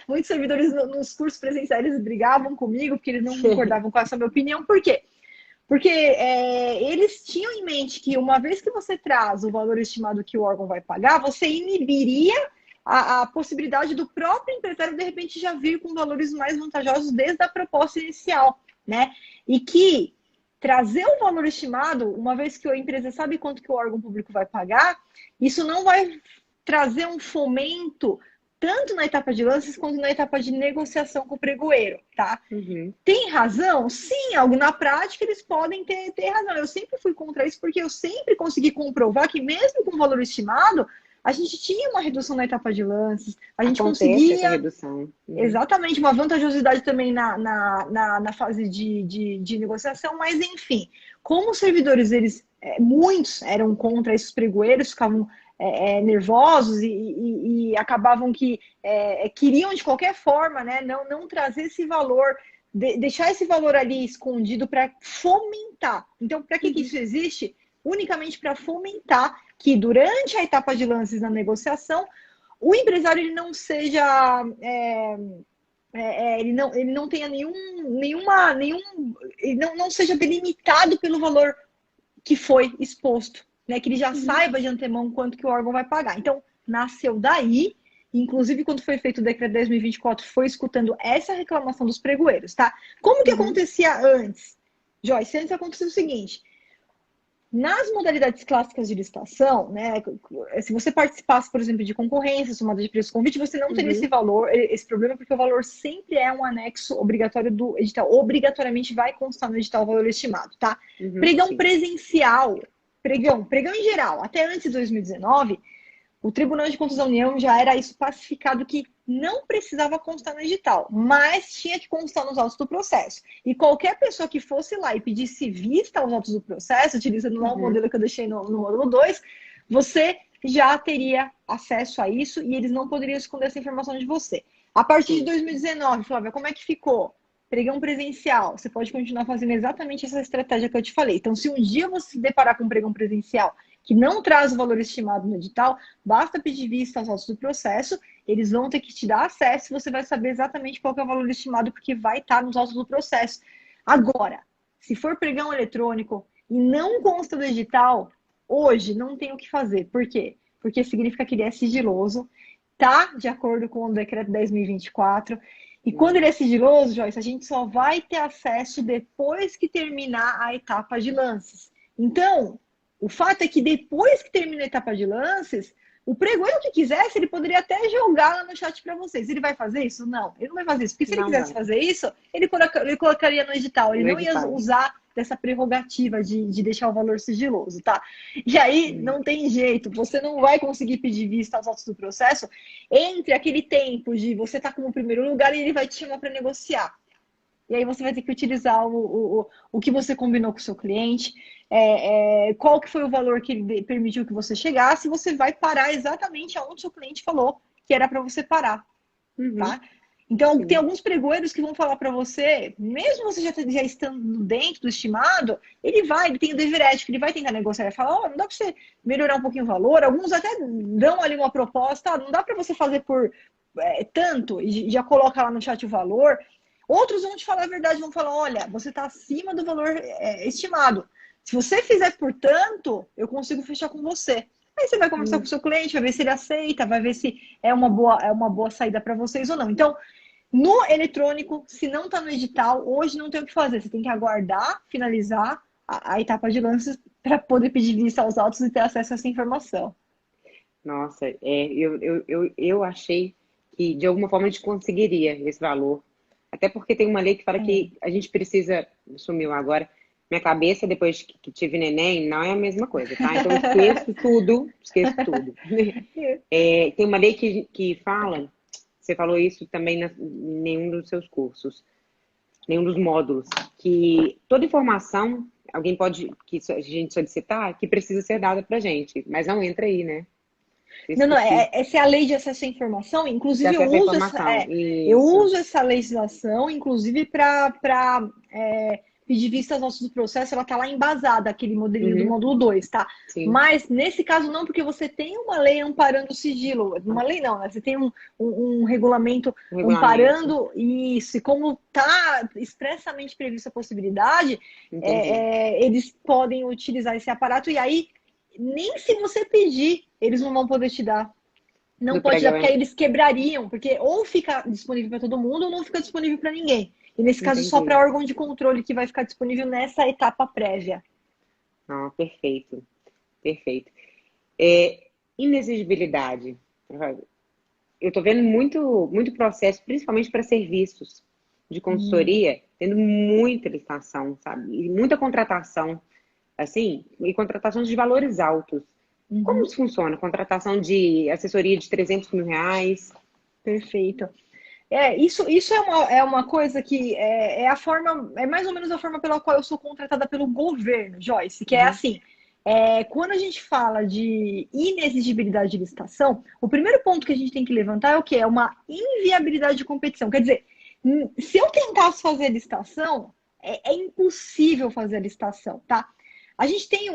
muitos servidores nos cursos presenciais eles brigavam comigo, porque eles não concordavam com essa minha opinião. Por quê? Porque eles tinham em mente que uma vez que você traz o valor estimado que o órgão vai pagar, você inibiria a possibilidade do próprio empresário, de repente, já vir com valores mais vantajosos desde a proposta inicial, né? E que trazer o valor estimado, uma vez que a empresa sabe quanto que o órgão público vai pagar, isso não vai trazer um fomento tanto na etapa de lances quanto na etapa de negociação com o pregoeiro, tá? Tem razão? Sim, algo na prática eles podem ter razão. Eu sempre fui contra isso porque eu sempre consegui comprovar que mesmo com valor estimado, a gente tinha uma redução na etapa de lances, a gente conseguia essa redução. Exatamente, uma vantajosidade também na fase de negociação, mas enfim, como os servidores, muitos eram contra esses pregoeiros, ficavam nervosos e acabavam que queriam de qualquer forma, né, não trazer esse valor, deixar esse valor ali escondido para fomentar. Então, para que isso existe? Unicamente para fomentar que durante a etapa de lances na negociação, o empresário ele não seja, ele não tenha ele não seja delimitado pelo valor que foi exposto, né? Que ele já saiba de antemão quanto que o órgão vai pagar. Então, nasceu daí, inclusive quando foi feito o decreto 10.024, foi escutando essa reclamação dos pregoeiros, tá? Como que acontecia antes? Joyce, antes acontecia o seguinte: nas modalidades clássicas de licitação, né, se você participasse, por exemplo, de concorrência, tomada de preço convite, você não teria esse valor, esse problema, porque o valor sempre é um anexo obrigatório do edital. Obrigatoriamente vai constar no edital o valor estimado, tá? Pregão presencial, pregão em geral, até antes de 2019, o Tribunal de Contas da União já era isso pacificado que não precisava constar no edital, mas tinha que constar nos autos do processo. E qualquer pessoa que fosse lá e pedisse vista aos autos do processo, utilizando lá o modelo que eu deixei no módulo 2, você já teria acesso a isso e eles não poderiam esconder essa informação de você. A partir de 2019, Flávia, como é que ficou? Pregão presencial, você pode continuar fazendo exatamente essa estratégia que eu te falei. Então, se um dia você se deparar com um pregão presencial que não traz o valor estimado no edital, basta pedir vista aos autos do processo, eles vão ter que te dar acesso e você vai saber exatamente qual que é o valor estimado, porque vai estar nos autos do processo. Agora, se for pregão eletrônico e não consta do edital, hoje não tem o que fazer. Por quê? Porque significa que ele é sigiloso, tá de acordo com o decreto 10.024, e quando ele é sigiloso, Joyce, a gente só vai ter acesso depois que terminar a etapa de lances. Então, o fato é que depois que termina a etapa de lances, o pregoeiro que quisesse, ele poderia até jogar lá no chat para vocês. Ele vai fazer isso? Não, ele não vai fazer isso. Porque se ele quisesse fazer isso, ele colocaria no edital. Ele não ia usar dessa prerrogativa de deixar o valor sigiloso, tá? E aí, não tem jeito. Você não vai conseguir pedir vista aos autos do processo entre aquele tempo de você estar como primeiro lugar e ele vai te chamar para negociar. E aí você vai ter que utilizar o que você combinou com o seu cliente, qual que foi o valor que ele permitiu que você chegasse, e você vai parar exatamente aonde o seu cliente falou que era para você parar, tá? Então, tem alguns pregoeiros que vão falar para você, mesmo você já estando dentro do estimado, ele tem o dever ético, ele vai tentar negociar, vai falar, não dá para você melhorar um pouquinho o valor, alguns até dão ali uma proposta, não dá para você fazer por tanto, e já coloca lá no chat o valor. Outros vão te falar a verdade, vão falar, olha, você está acima do valor estimado. Se você fizer por tanto, eu consigo fechar com você. Aí você vai conversar com o seu cliente, vai ver se ele aceita, vai ver se é uma boa saída para vocês ou não. Então, no eletrônico, se não está no edital, hoje não tem o que fazer. Você tem que aguardar, finalizar a etapa de lances para poder pedir vista aos autos e ter acesso a essa informação. Nossa, eu achei que de alguma forma a gente conseguiria esse valor. Até porque tem uma lei que fala que a gente precisa, sumiu agora, minha cabeça depois que tive neném não é a mesma coisa, tá? Então eu esqueço tudo. Tem uma lei que fala, você falou isso também em nenhum dos seus cursos, nenhum dos módulos, que toda informação, alguém pode, que a gente solicitar, que precisa ser dada pra gente, mas não entra aí, né? Não, essa é a lei de acesso à informação, inclusive eu uso essa legislação, inclusive para pedir vista aos autos do processo, ela está lá embasada, aquele modelinho do módulo 2, tá? Sim. Mas nesse caso não, porque você tem uma lei amparando o sigilo. Uma lei não, né? Você tem um regulamento amparando isso. E como está expressamente prevista a possibilidade, eles podem utilizar esse aparato. E aí, nem se você pedir, eles não vão poder te dar. Não pode dar, porque aí eles quebrariam. Porque ou fica disponível para todo mundo, ou não fica disponível para ninguém. E nesse caso, só para órgão de controle que vai ficar disponível nessa etapa prévia. Ah, perfeito. Perfeito. Inexigibilidade. Eu estou vendo muito processo, principalmente para serviços de consultoria, tendo muita licitação, sabe? E muita contratação, assim, e contratações de valores altos. Como isso funciona? Contratação de assessoria de R$300 mil? Perfeito. Isso é uma coisa que é mais ou menos a forma pela qual eu sou contratada pelo governo, Joyce, que é assim, quando a gente fala de inexigibilidade de licitação, o primeiro ponto que a gente tem que levantar é o quê? É uma inviabilidade de competição. Quer dizer, se eu tentasse fazer a licitação, é impossível fazer a licitação, tá? A gente tem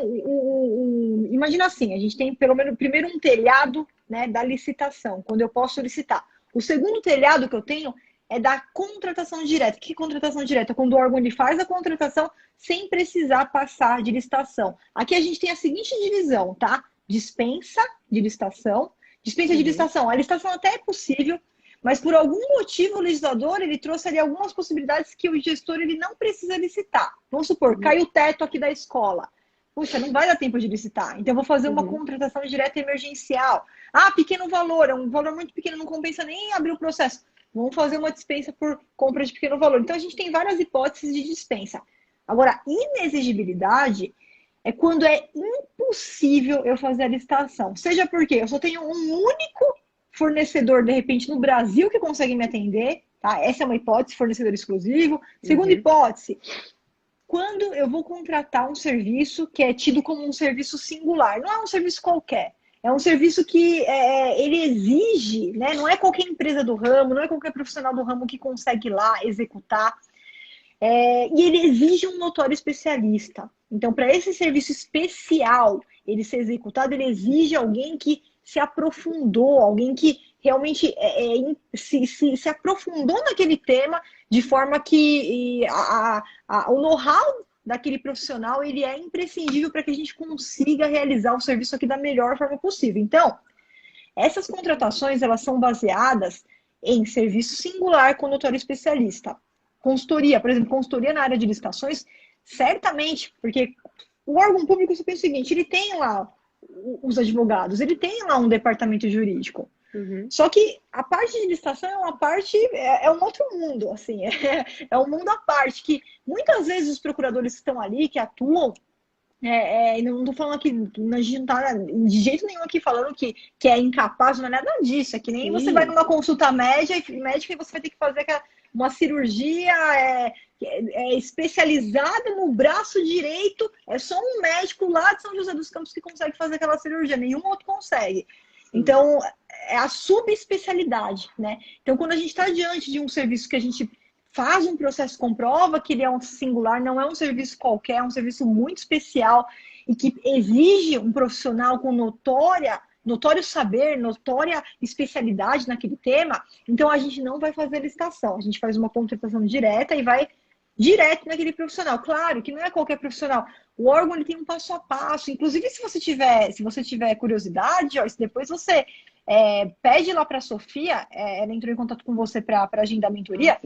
imagina assim, a gente tem pelo menos primeiro um telhado, né, da licitação, quando eu posso licitar. O segundo telhado que eu tenho é da contratação direta. Que contratação direta? Quando o órgão ele faz a contratação sem precisar passar de licitação. Aqui a gente tem a seguinte divisão, tá? Dispensa de licitação. Dispensa de licitação. A licitação até é possível, mas por algum motivo o legislador ele trouxe ali algumas possibilidades que o gestor ele não precisa licitar. Vamos supor, caiu o teto aqui da escola. Puxa, não vai dar tempo de licitar. Então, eu vou fazer uma contratação direta emergencial. Ah, pequeno valor, é um valor muito pequeno, não compensa nem abrir o processo. Vamos fazer uma dispensa por compra de pequeno valor. Então, a gente tem várias hipóteses de dispensa. Agora, inexigibilidade é quando é impossível eu fazer a licitação. Seja porque eu só tenho um único fornecedor, de repente, no Brasil que consegue me atender. Tá? Essa é uma hipótese, fornecedor exclusivo. Segunda hipótese, quando eu vou contratar um serviço que é tido como um serviço singular. Não é um serviço qualquer. É um serviço que ele exige, né? Não é qualquer empresa do ramo, não é qualquer profissional do ramo que consegue ir lá executar. E ele exige um notório especialista. Então, para esse serviço especial ele ser executado, ele exige alguém que se aprofundou, alguém que realmente se aprofundou naquele tema, de forma que o know-how daquele profissional ele é imprescindível para que a gente consiga realizar o serviço aqui da melhor forma possível. Então, essas contratações elas são baseadas em serviço singular com notório especialista. Consultoria, por exemplo, consultoria na área de licitações, certamente, porque o órgão público, você pensa o seguinte, ele tem lá os advogados, ele tem lá um departamento jurídico. Só que a parte de licitação é uma parte, é um outro mundo, assim, é um mundo à parte, que muitas vezes os procuradores que estão ali, que atuam, não estou falando aqui, a gente não está de jeito nenhum aqui falando que é incapaz, não é nada disso, é que nem você vai numa consulta médica e você vai ter que fazer uma cirurgia especializada no braço direito, é só um médico lá de São José dos Campos que consegue fazer aquela cirurgia, nenhum outro consegue. Então, é a subespecialidade, né? Então, quando a gente está diante de um serviço que a gente faz um processo, comprova que ele é um singular, não é um serviço qualquer, é um serviço muito especial e que exige um profissional com notório saber, notória especialidade naquele tema, então a gente não vai fazer licitação, a gente faz uma contratação direta e vai direto naquele profissional. Claro que não é qualquer profissional. O órgão ele tem um passo a passo. Inclusive, se você tiver curiosidade, Joyce, depois você pede lá para a Sofia, ela entrou em contato com você para agendar a mentoria,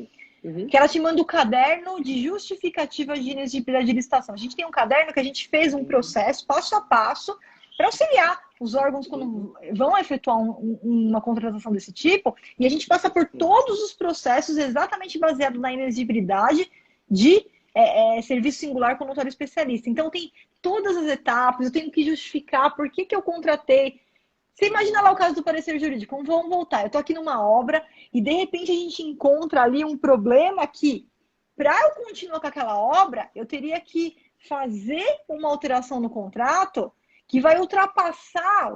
que ela te manda o caderno de justificativa de inexigibilidade de licitação. A gente tem um caderno que a gente fez um processo, passo a passo, para auxiliar os órgãos quando vão efetuar uma contratação desse tipo, e a gente passa por todos os processos exatamente baseado na inexigibilidade de serviço singular com notório especialista. Então, tem todas as etapas, eu tenho que justificar por que eu contratei. Você imagina lá o caso do parecer jurídico, vamos voltar, eu estou aqui numa obra e, de repente, a gente encontra ali um problema que, para eu continuar com aquela obra, eu teria que fazer uma alteração no contrato que vai ultrapassar,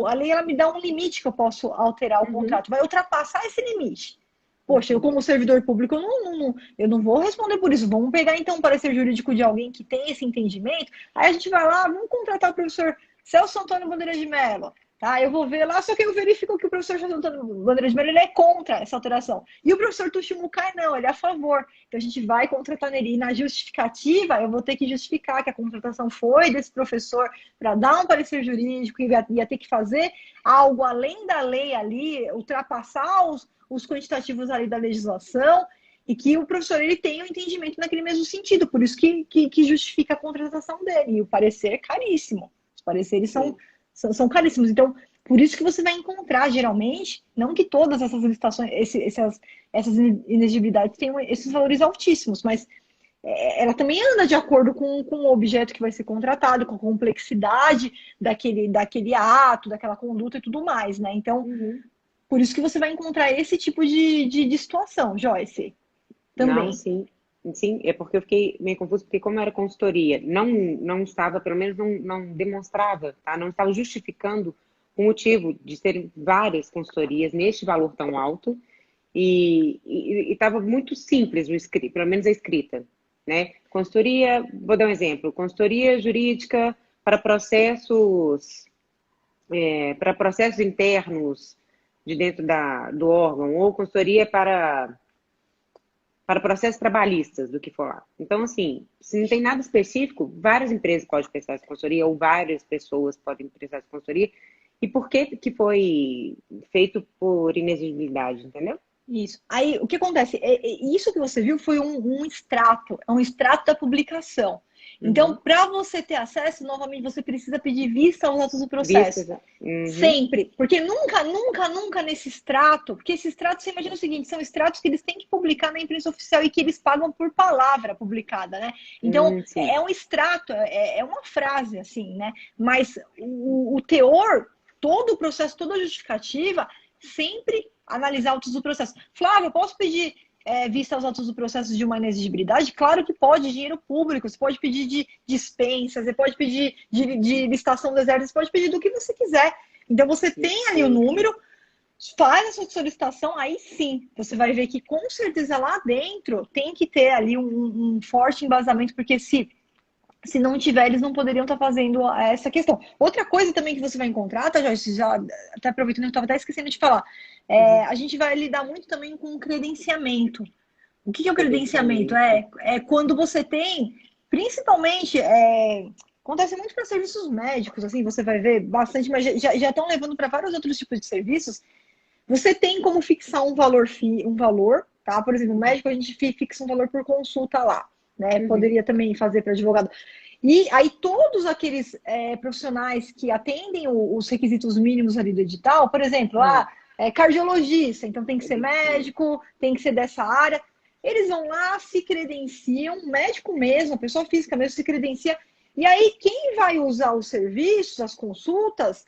a lei ela me dá um limite que eu posso alterar o contrato, vai ultrapassar esse limite. Poxa, eu como servidor público, eu não vou responder por isso. Vamos pegar, então, o parecer jurídico de alguém que tem esse entendimento. Aí a gente vai lá, vamos contratar o professor Celso Antônio Bandeira de Mello. Tá? Eu vou ver lá, só que eu verifico que o professor Celso Antônio Bandeira de Mello ele é contra essa alteração. E o professor Tuxi Mukai não, ele é a favor. Então a gente vai contratar nele. E na justificativa, eu vou ter que justificar que a contratação foi desse professor para dar um parecer jurídico e ia ter que fazer algo além da lei ali, ultrapassar os quantitativos ali da legislação, e que o professor ele tem um entendimento naquele mesmo sentido, por isso que justifica a contratação dele, e o parecer é caríssimo, os pareceres são caríssimos, então, por isso que você vai encontrar, geralmente, não que todas essas licitações, essas inexigibilidades tenham esses valores altíssimos, mas ela também anda de acordo com o objeto que vai ser contratado, com a complexidade daquele ato, daquela conduta e tudo mais, né, então... Por isso que você vai encontrar esse tipo de situação, Joyce. Também. Não, sim. Sim, é porque eu fiquei meio confusa, porque como era consultoria, não estava, pelo menos não demonstrava, tá? Não estava justificando o motivo de serem várias consultorias neste valor tão alto e estava muito simples, pelo menos a escrita, né? Consultoria, vou dar um exemplo, consultoria jurídica para processos internos de dentro do órgão, ou consultoria para processos trabalhistas, do que for lá. Então, assim, se não tem nada específico, várias empresas podem prestar essa consultoria, ou várias pessoas podem prestar essa consultoria, e por que foi feito por inexigibilidade, entendeu? Isso. Aí, o que acontece? Isso que você viu foi um extrato, é um extrato da publicação. Então, para você ter acesso, novamente, você precisa pedir vista aos autos do processo. Sempre. Porque nunca nesse extrato, porque esse extrato, você imagina o seguinte, são extratos que eles têm que publicar na imprensa oficial e que eles pagam por palavra publicada, né? Então, é um extrato, é uma frase, assim, né? Mas o teor, todo o processo, toda a justificativa, sempre analisar autos do processo. Flávio, eu posso pedir vista aos autos do processo de uma inexigibilidade? Claro que pode, dinheiro público, você pode pedir de dispensa, você pode pedir de licitação do exército, você pode pedir do que você quiser. Então você tem ali o número, faz a sua solicitação, aí sim, você vai ver que com certeza lá dentro tem que ter ali um forte embasamento, porque se não tiver, eles não poderiam estar fazendo essa questão. Outra coisa também que você vai encontrar, tá, Joyce? Já até aproveitando que eu estava até esquecendo de falar. A gente vai lidar muito também com credenciamento. O que é o credenciamento? É quando você tem, principalmente, acontece muito para serviços médicos, assim, você vai ver bastante, mas já estão levando para vários outros tipos de serviços. Você tem como fixar um valor, tá? Por exemplo, o médico, a gente fixa um valor por consulta lá. Né? Poderia também fazer para advogado. E aí todos aqueles profissionais que atendem os requisitos mínimos ali do edital, por exemplo, cardiologista, então tem que ser médico, tem que ser dessa área, eles vão lá, se credenciam, médico mesmo, a pessoa física mesmo se credencia, e aí quem vai usar os serviços, as consultas,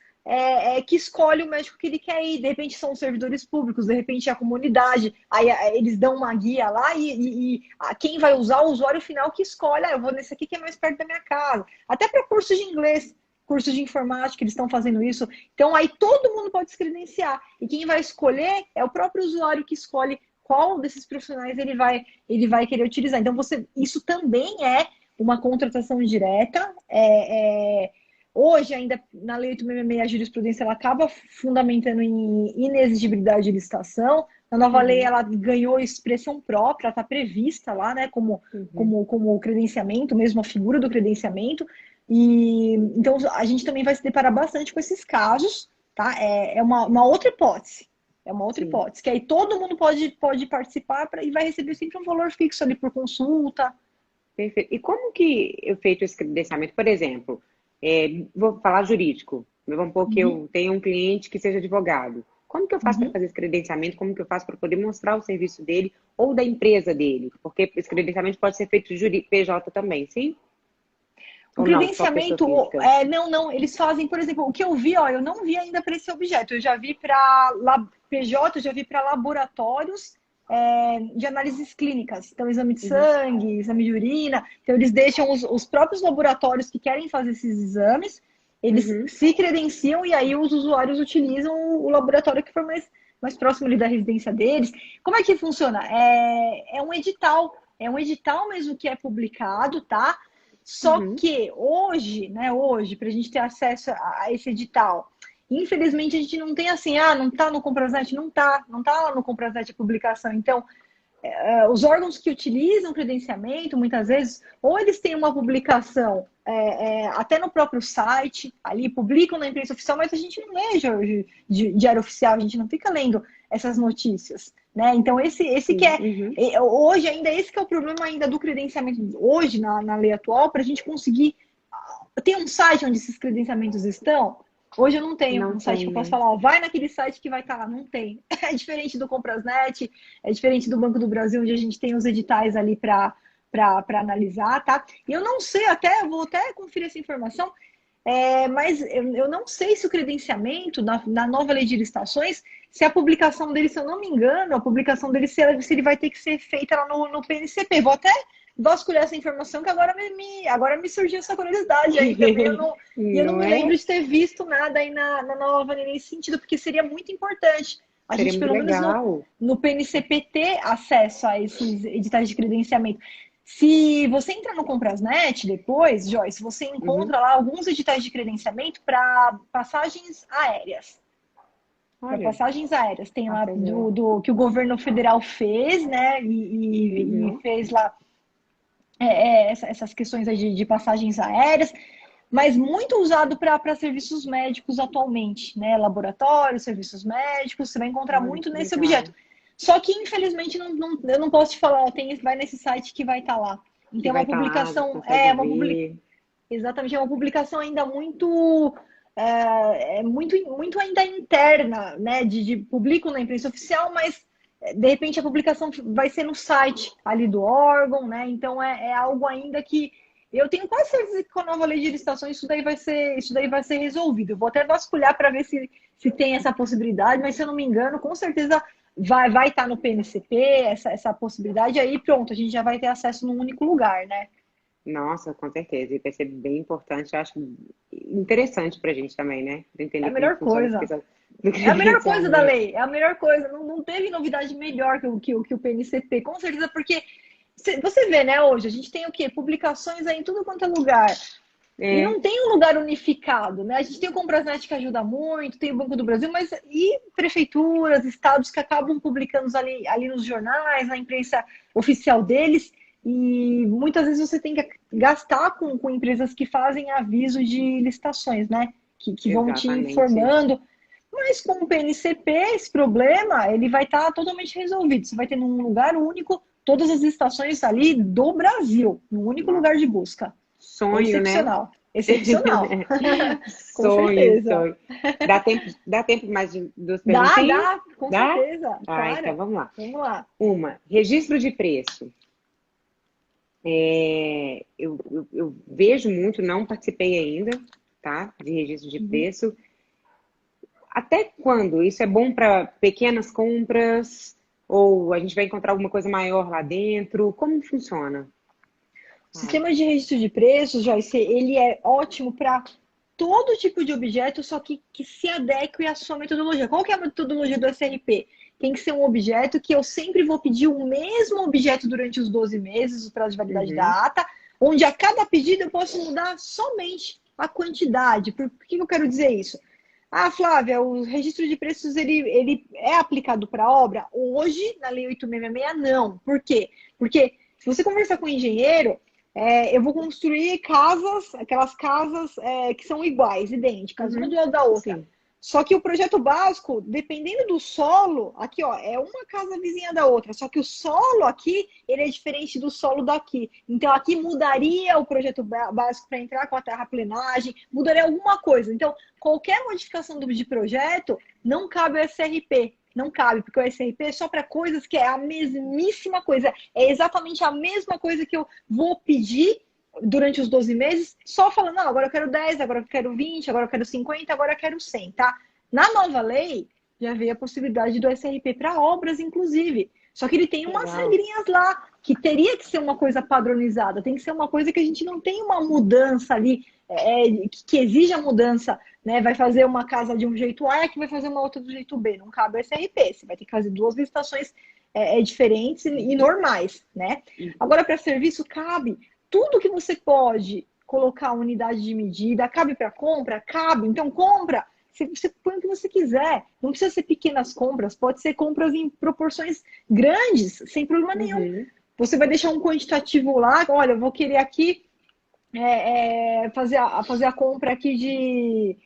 que escolhe o médico que ele quer ir. De repente são os servidores públicos, de repente é a comunidade, aí eles dão uma guia lá e quem vai usar, o usuário final que escolhe, eu vou nesse aqui que é mais perto da minha casa. Até para curso de inglês. cursos de informática, eles estão fazendo isso. Então, aí todo mundo pode se credenciar. E quem vai escolher é o próprio usuário que escolhe qual desses profissionais ele vai querer utilizar. Então, isso também é uma contratação direta. Hoje, ainda na Lei 866, a jurisprudência ela acaba fundamentando em inexigibilidade de licitação. Na nova lei, ela ganhou expressão própria, está prevista lá, né, como credenciamento, mesmo a figura do credenciamento. E então a gente também vai se deparar bastante com esses casos, tá? É uma outra hipótese. É uma outra hipótese, que aí todo mundo pode participar e vai receber sempre um valor fixo ali por consulta. Perfeito. E como que eu feito esse credenciamento? Por exemplo, vou falar jurídico. Vamos supor que eu tenho um cliente que seja advogado. Como que eu faço para fazer esse credenciamento? Como que eu faço para poder mostrar o serviço dele ou da empresa dele? Porque esse credenciamento pode ser feito PJ também, sim? O credenciamento, não, eles fazem, por exemplo, o que eu vi, eu não vi ainda para esse objeto, eu já vi para PJ, eu já vi para laboratórios de análises clínicas, então exame de sangue, exame de urina, então eles deixam os próprios laboratórios que querem fazer esses exames, eles se credenciam e aí os usuários utilizam o laboratório que for mais próximo ali da residência deles. Como é que funciona? É um edital mesmo que é publicado, tá? Só que hoje, para a gente ter acesso a esse edital, infelizmente a gente não tem assim, não está no Compraznet, não tá lá no Compraznet a publicação. Então, os órgãos que utilizam credenciamento, muitas vezes, ou eles têm uma publicação até no próprio site, ali publicam na imprensa oficial, mas a gente não lê diário oficial, a gente não fica lendo essas notícias, né? Então, esse que hoje ainda, esse que é o problema ainda do credenciamento, hoje, na lei atual, para a gente conseguir... Tem um site onde esses credenciamentos estão? Hoje eu não tenho um site que eu posso falar, vai naquele site que vai estar lá. Não tem. É diferente do Comprasnet, é diferente do Banco do Brasil, onde a gente tem os editais ali para analisar, tá? E eu não sei, vou até conferir essa informação, mas eu não sei se o credenciamento, na nova lei de licitações, se a publicação dele, se eu não me engano, a publicação dele, se ele vai ter que ser feita lá no PNCP. Vou até vasculhar essa informação, que agora me surgiu essa curiosidade aí também. Eu não me lembro de ter visto nada aí na nova lei nesse sentido, porque seria muito importante a gente, pelo menos no PNCP, ter acesso a esses editais de credenciamento. Se você entrar no Comprasnet depois, Joyce, você encontra lá alguns editais de credenciamento para passagens aéreas. Para passagens aéreas. Tem lá do que o governo federal fez, né? E fez lá essas questões de passagens aéreas, mas muito usado para serviços médicos atualmente, né? Laboratórios, serviços médicos, você vai encontrar muito nesse objeto. Só que, infelizmente, eu não posso te falar, vai nesse site que vai estar lá. Então, é uma publicação... Exatamente, é uma publicação ainda muito ainda interna, né? Publicam na imprensa oficial, mas de repente a publicação vai ser no site ali do órgão, né? Então é algo ainda que eu tenho quase certeza que com a nova lei de licitações isso daí vai ser resolvido. Eu vou até vasculhar para ver se tem essa possibilidade, mas se eu não me engano, com certeza vai estar no PNCP essa possibilidade, aí pronto, a gente já vai ter acesso num único lugar, né? Nossa, com certeza. E vai ser bem importante, eu acho interessante pra gente também, né? Pra entender a melhor coisa. É a melhor coisa da lei, é a melhor coisa. Não teve novidade melhor que o PNCP, com certeza, porque você vê, né, hoje, a gente tem o quê? Publicações aí em tudo quanto é lugar. E não tem um lugar unificado, né? A gente tem o Comprasnet que ajuda muito, tem o Banco do Brasil, mas e prefeituras, estados que acabam publicando ali nos jornais, na imprensa oficial deles, e muitas vezes você tem que gastar com empresas que fazem aviso de licitações, né? Que vão te informando. Mas com o PNCP, esse problema, ele vai estar totalmente resolvido. Você vai ter num lugar único todas as estações ali do Brasil, num único lugar de busca. Sonho, excepcional, né? Excepcional. Sonho. Dá tempo mais de 2 perguntinhas? Dá, com certeza. Então vamos lá. Vamos lá. Registro de preço. Eu vejo muito, não participei ainda, tá? De registro de preço. Até quando? Isso é bom para pequenas compras? Ou a gente vai encontrar alguma coisa maior lá dentro? Como funciona? O sistema de registro de preços, Joyce, ele é ótimo para todo tipo de objeto, só que se adeque à sua metodologia. Qual que é a metodologia do SRP? Tem que ser um objeto que eu sempre vou pedir o mesmo objeto durante os 12 meses, o prazo de validade da ata, onde a cada pedido eu posso mudar somente a quantidade. Por que eu quero dizer isso? Ah, Flávia, o registro de preços ele é aplicado para obra? Hoje, na Lei 8.666, não. Por quê? Porque se você conversar com o engenheiro, eu vou construir casas, aquelas casas que são iguais, idênticas, uma do lado da outra. Sim. Só que o projeto básico, dependendo do solo, aqui ó, é uma casa vizinha da outra, só que o solo aqui, ele é diferente do solo daqui. Então aqui mudaria o projeto básico para entrar com a terraplenagem, mudaria alguma coisa. Então, qualquer modificação de projeto não cabe ao SRP. Não cabe, porque o SRP é só para coisas que é a mesmíssima coisa. É exatamente a mesma coisa que eu vou pedir durante os 12 meses, só falando, não, agora eu quero 10, agora eu quero 20, agora eu quero 50, agora eu quero 100, tá? Na nova lei, já veio a possibilidade do SRP para obras, inclusive. Só que ele tem umas regrinhas lá, que teria que ser uma coisa padronizada, tem que ser uma coisa que a gente não tem uma mudança ali, que exija mudança, né? Vai fazer uma casa de um jeito A e que vai fazer uma outra do jeito B. Não cabe o SRP, você vai ter que fazer duas licitações diferentes e normais, né? Agora, para serviço, cabe. Tudo que você pode colocar unidade de medida, cabe para compra? Cabe. Então, compra, você põe o que você quiser. Não precisa ser pequenas compras, pode ser compras em proporções grandes, sem problema nenhum. Você vai deixar um quantitativo lá, olha, eu vou querer aqui fazer a compra aqui de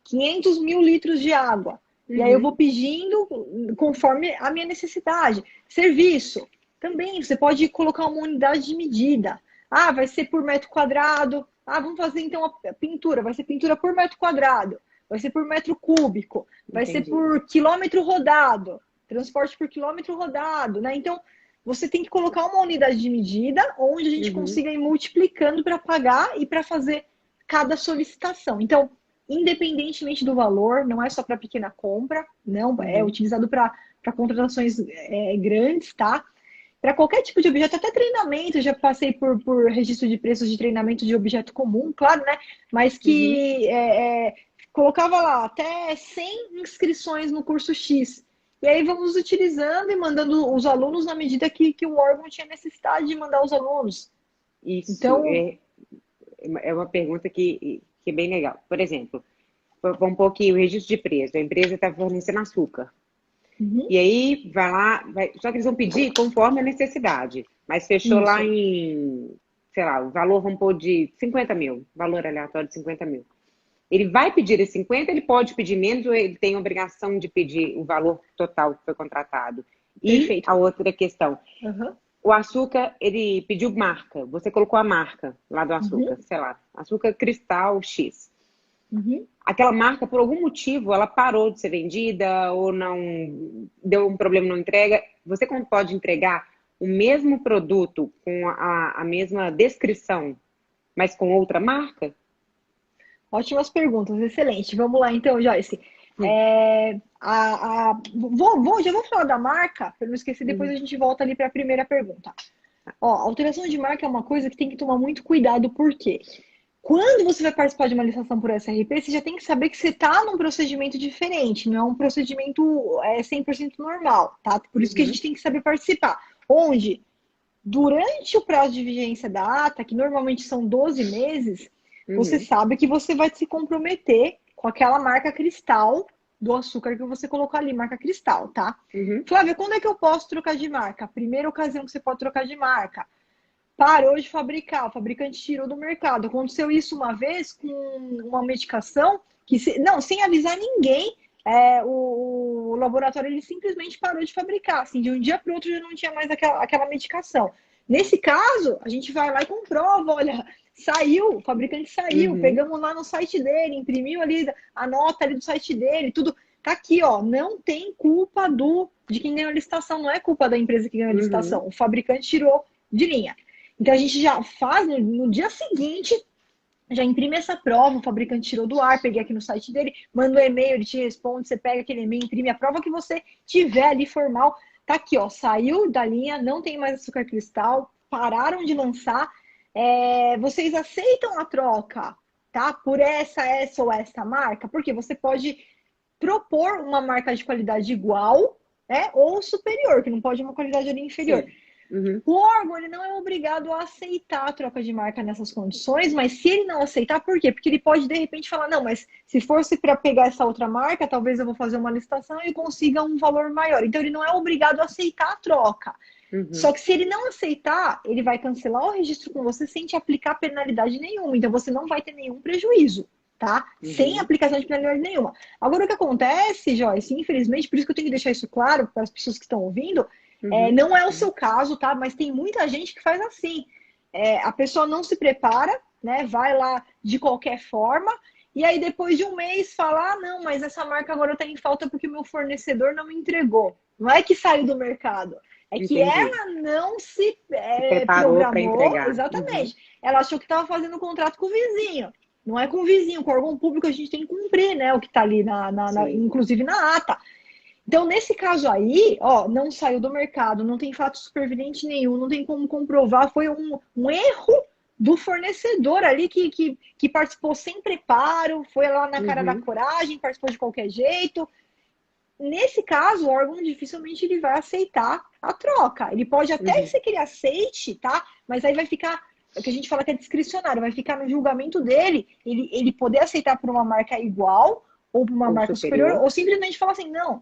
500 mil litros de água. E aí eu vou pedindo conforme a minha necessidade. Serviço. Também, você pode colocar uma unidade de medida. Ah, vai ser por metro quadrado. Ah, vamos fazer então a pintura. Vai ser pintura por metro quadrado. Vai ser por metro cúbico. Vai ser por quilômetro rodado. Transporte por quilômetro rodado, né? Então, você tem que colocar uma unidade de medida onde a gente consiga ir multiplicando para pagar e para fazer cada solicitação. Então, independentemente do valor, não é só para pequena compra, não, é utilizado para contratações grandes, tá? Para qualquer tipo de objeto, até treinamento, eu já passei por registro de preços de treinamento de objeto comum, claro, né? Mas que colocava lá até 100 inscrições no curso X. E aí vamos utilizando e mandando os alunos na medida que o órgão tinha necessidade de mandar os alunos. Isso então, é uma pergunta que é bem legal. Por exemplo, vamos pôr aqui o registro de preço. A empresa está fornecendo açúcar. E aí, vai lá, só que eles vão pedir conforme a necessidade. Mas fechou lá em, sei lá, o valor, vamos pôr de 50 mil, valor aleatório de 50 mil. Ele vai pedir esse 50, ele pode pedir menos ou ele tem a obrigação de pedir o valor total que foi contratado? E a outra questão, o açúcar, ele pediu marca, você colocou a marca lá do açúcar, sei lá, açúcar cristal X. Aquela marca, por algum motivo, ela parou de ser vendida ou não deu um problema na entrega. Você pode entregar o mesmo produto com a mesma descrição, mas com outra marca? Ótimas perguntas, excelente. Vamos lá então, Joyce. Já vou falar da marca, para não esquecer, depois a gente volta ali para a primeira pergunta. Ó, alteração de marca é uma coisa que tem que tomar muito cuidado, por quê? Quando você vai participar de uma licitação por SRP, você já tem que saber que você está num procedimento diferente, não é um procedimento 100% normal, tá? Por isso que a gente tem que saber participar. Onde, durante o prazo de vigência da ata, que normalmente são 12 meses, você sabe que você vai se comprometer com aquela marca cristal do açúcar que você colocou ali, marca cristal, tá? Flávia, quando é que eu posso trocar de marca? A primeira ocasião que você pode trocar de marca. Parou de fabricar, o fabricante tirou do mercado. Aconteceu isso uma vez com uma medicação que, sem avisar ninguém, o laboratório ele simplesmente parou de fabricar. Assim, de um dia para o outro já não tinha mais aquela medicação. Nesse caso, a gente vai lá e comprova, olha, saiu, o fabricante saiu, pegamos lá no site dele, imprimiu ali a nota ali do site dele, tudo. Tá aqui, ó, não tem culpa de quem ganhou a licitação, não é culpa da empresa que ganhou a licitação. O fabricante tirou de linha. Então, a gente já faz, no dia seguinte, já imprime essa prova, o fabricante tirou do ar, peguei aqui no site dele, manda um e-mail, ele te responde, você pega aquele e-mail, imprime a prova que você tiver ali formal. Tá aqui, ó, saiu da linha, não tem mais açúcar cristal, pararam de lançar. Vocês aceitam a troca tá? Por essa ou essa marca, porque você pode propor uma marca de qualidade igual, né, ou superior, que não pode uma qualidade ali inferior. Uhum. O órgão, ele não é obrigado a aceitar a troca de marca nessas condições, mas se ele não aceitar, por quê? Porque ele pode, de repente, falar, não, mas se fosse para pegar essa outra marca, talvez eu vou fazer uma licitação e consiga um valor maior. Então, ele não é obrigado a aceitar a troca. Uhum. Só que se ele não aceitar, ele vai cancelar o registro com você sem te aplicar penalidade nenhuma. Então, você não vai ter nenhum prejuízo, tá? Uhum. Sem aplicação de penalidade nenhuma. Agora, o que acontece, Joyce, infelizmente, por isso que eu tenho que deixar isso claro para as pessoas que estão ouvindo, não é o seu caso, tá? Mas tem muita gente que faz assim. A pessoa não se prepara, né? Vai lá de qualquer forma, e aí depois de um mês fala, não, mas essa marca agora está em falta porque o meu fornecedor não me entregou. Não é que saiu do mercado, é que Entendi. ela não se preparou para programou. entregar. Exatamente. Ela achou que estava fazendo um contrato com o vizinho. Não é com o vizinho, com o órgão público a gente tem que cumprir, né? O que está ali, inclusive na ata. Então, nesse caso aí, ó, não saiu do mercado, não tem fato superveniente nenhum, não tem como comprovar, foi um erro do fornecedor ali que participou sem preparo, foi lá na cara da coragem, participou de qualquer jeito. Nesse caso, o órgão dificilmente ele vai aceitar a troca. Ele pode até ser que ele aceite, tá? Mas aí vai ficar, o que a gente fala que é discricionário, vai ficar no julgamento dele, ele poder aceitar por uma marca igual ou por uma marca superior, ou simplesmente falar assim, não,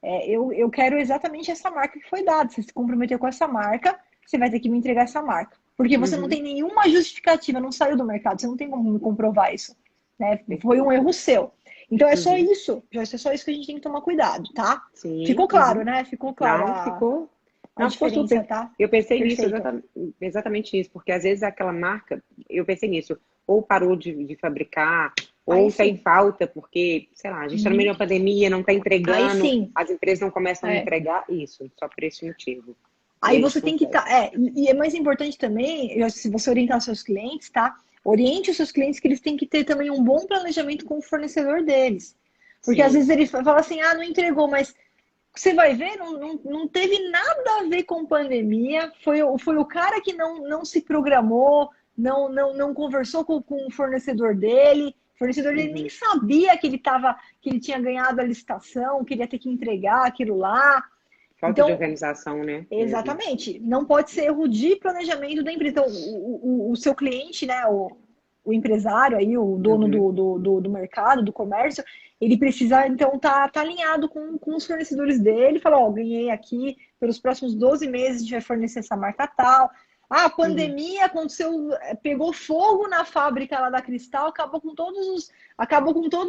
eu quero exatamente essa marca que foi dada. Você se comprometeu com essa marca, você vai ter que me entregar essa marca. Porque você não tem nenhuma justificativa, não saiu do mercado, você não tem como me comprovar isso. Né? Foi um erro seu. Então é só isso, Joyce, é só isso que a gente tem que tomar cuidado, tá? Sim. Ficou claro, né? Ficou claro. Não, ficou. A diferença, tá? Eu pensei Perfeito. nisso, exatamente isso, porque às vezes aquela marca, eu pensei nisso, ou parou de fabricar, ou está em falta, porque, sei lá, a gente está no meio da pandemia, não está entregando, as empresas não começam a entregar isso, só por esse motivo. Aí você tem que estar. E é mais importante também, se você orientar os seus clientes, tá? Oriente os seus clientes que eles têm que ter também um bom planejamento com o fornecedor deles. Porque às vezes ele fala assim, não entregou, mas você vai ver, não teve nada a ver com pandemia, foi o cara que não se programou, não conversou com o fornecedor dele, o fornecedor dele nem sabia que ele tinha ganhado a licitação, que ele ia ter que entregar aquilo lá. Falta de organização, né? Exatamente. Não pode ser erro de planejamento da empresa. Então, o seu cliente, né, o empresário, aí, o dono do mercado, do comércio, ele precisa, então, tá alinhado com os fornecedores dele. Falar, ganhei aqui, pelos próximos 12 meses a gente vai fornecer essa marca tal. A pandemia aconteceu, pegou fogo na fábrica lá da Cristal, acabou com todos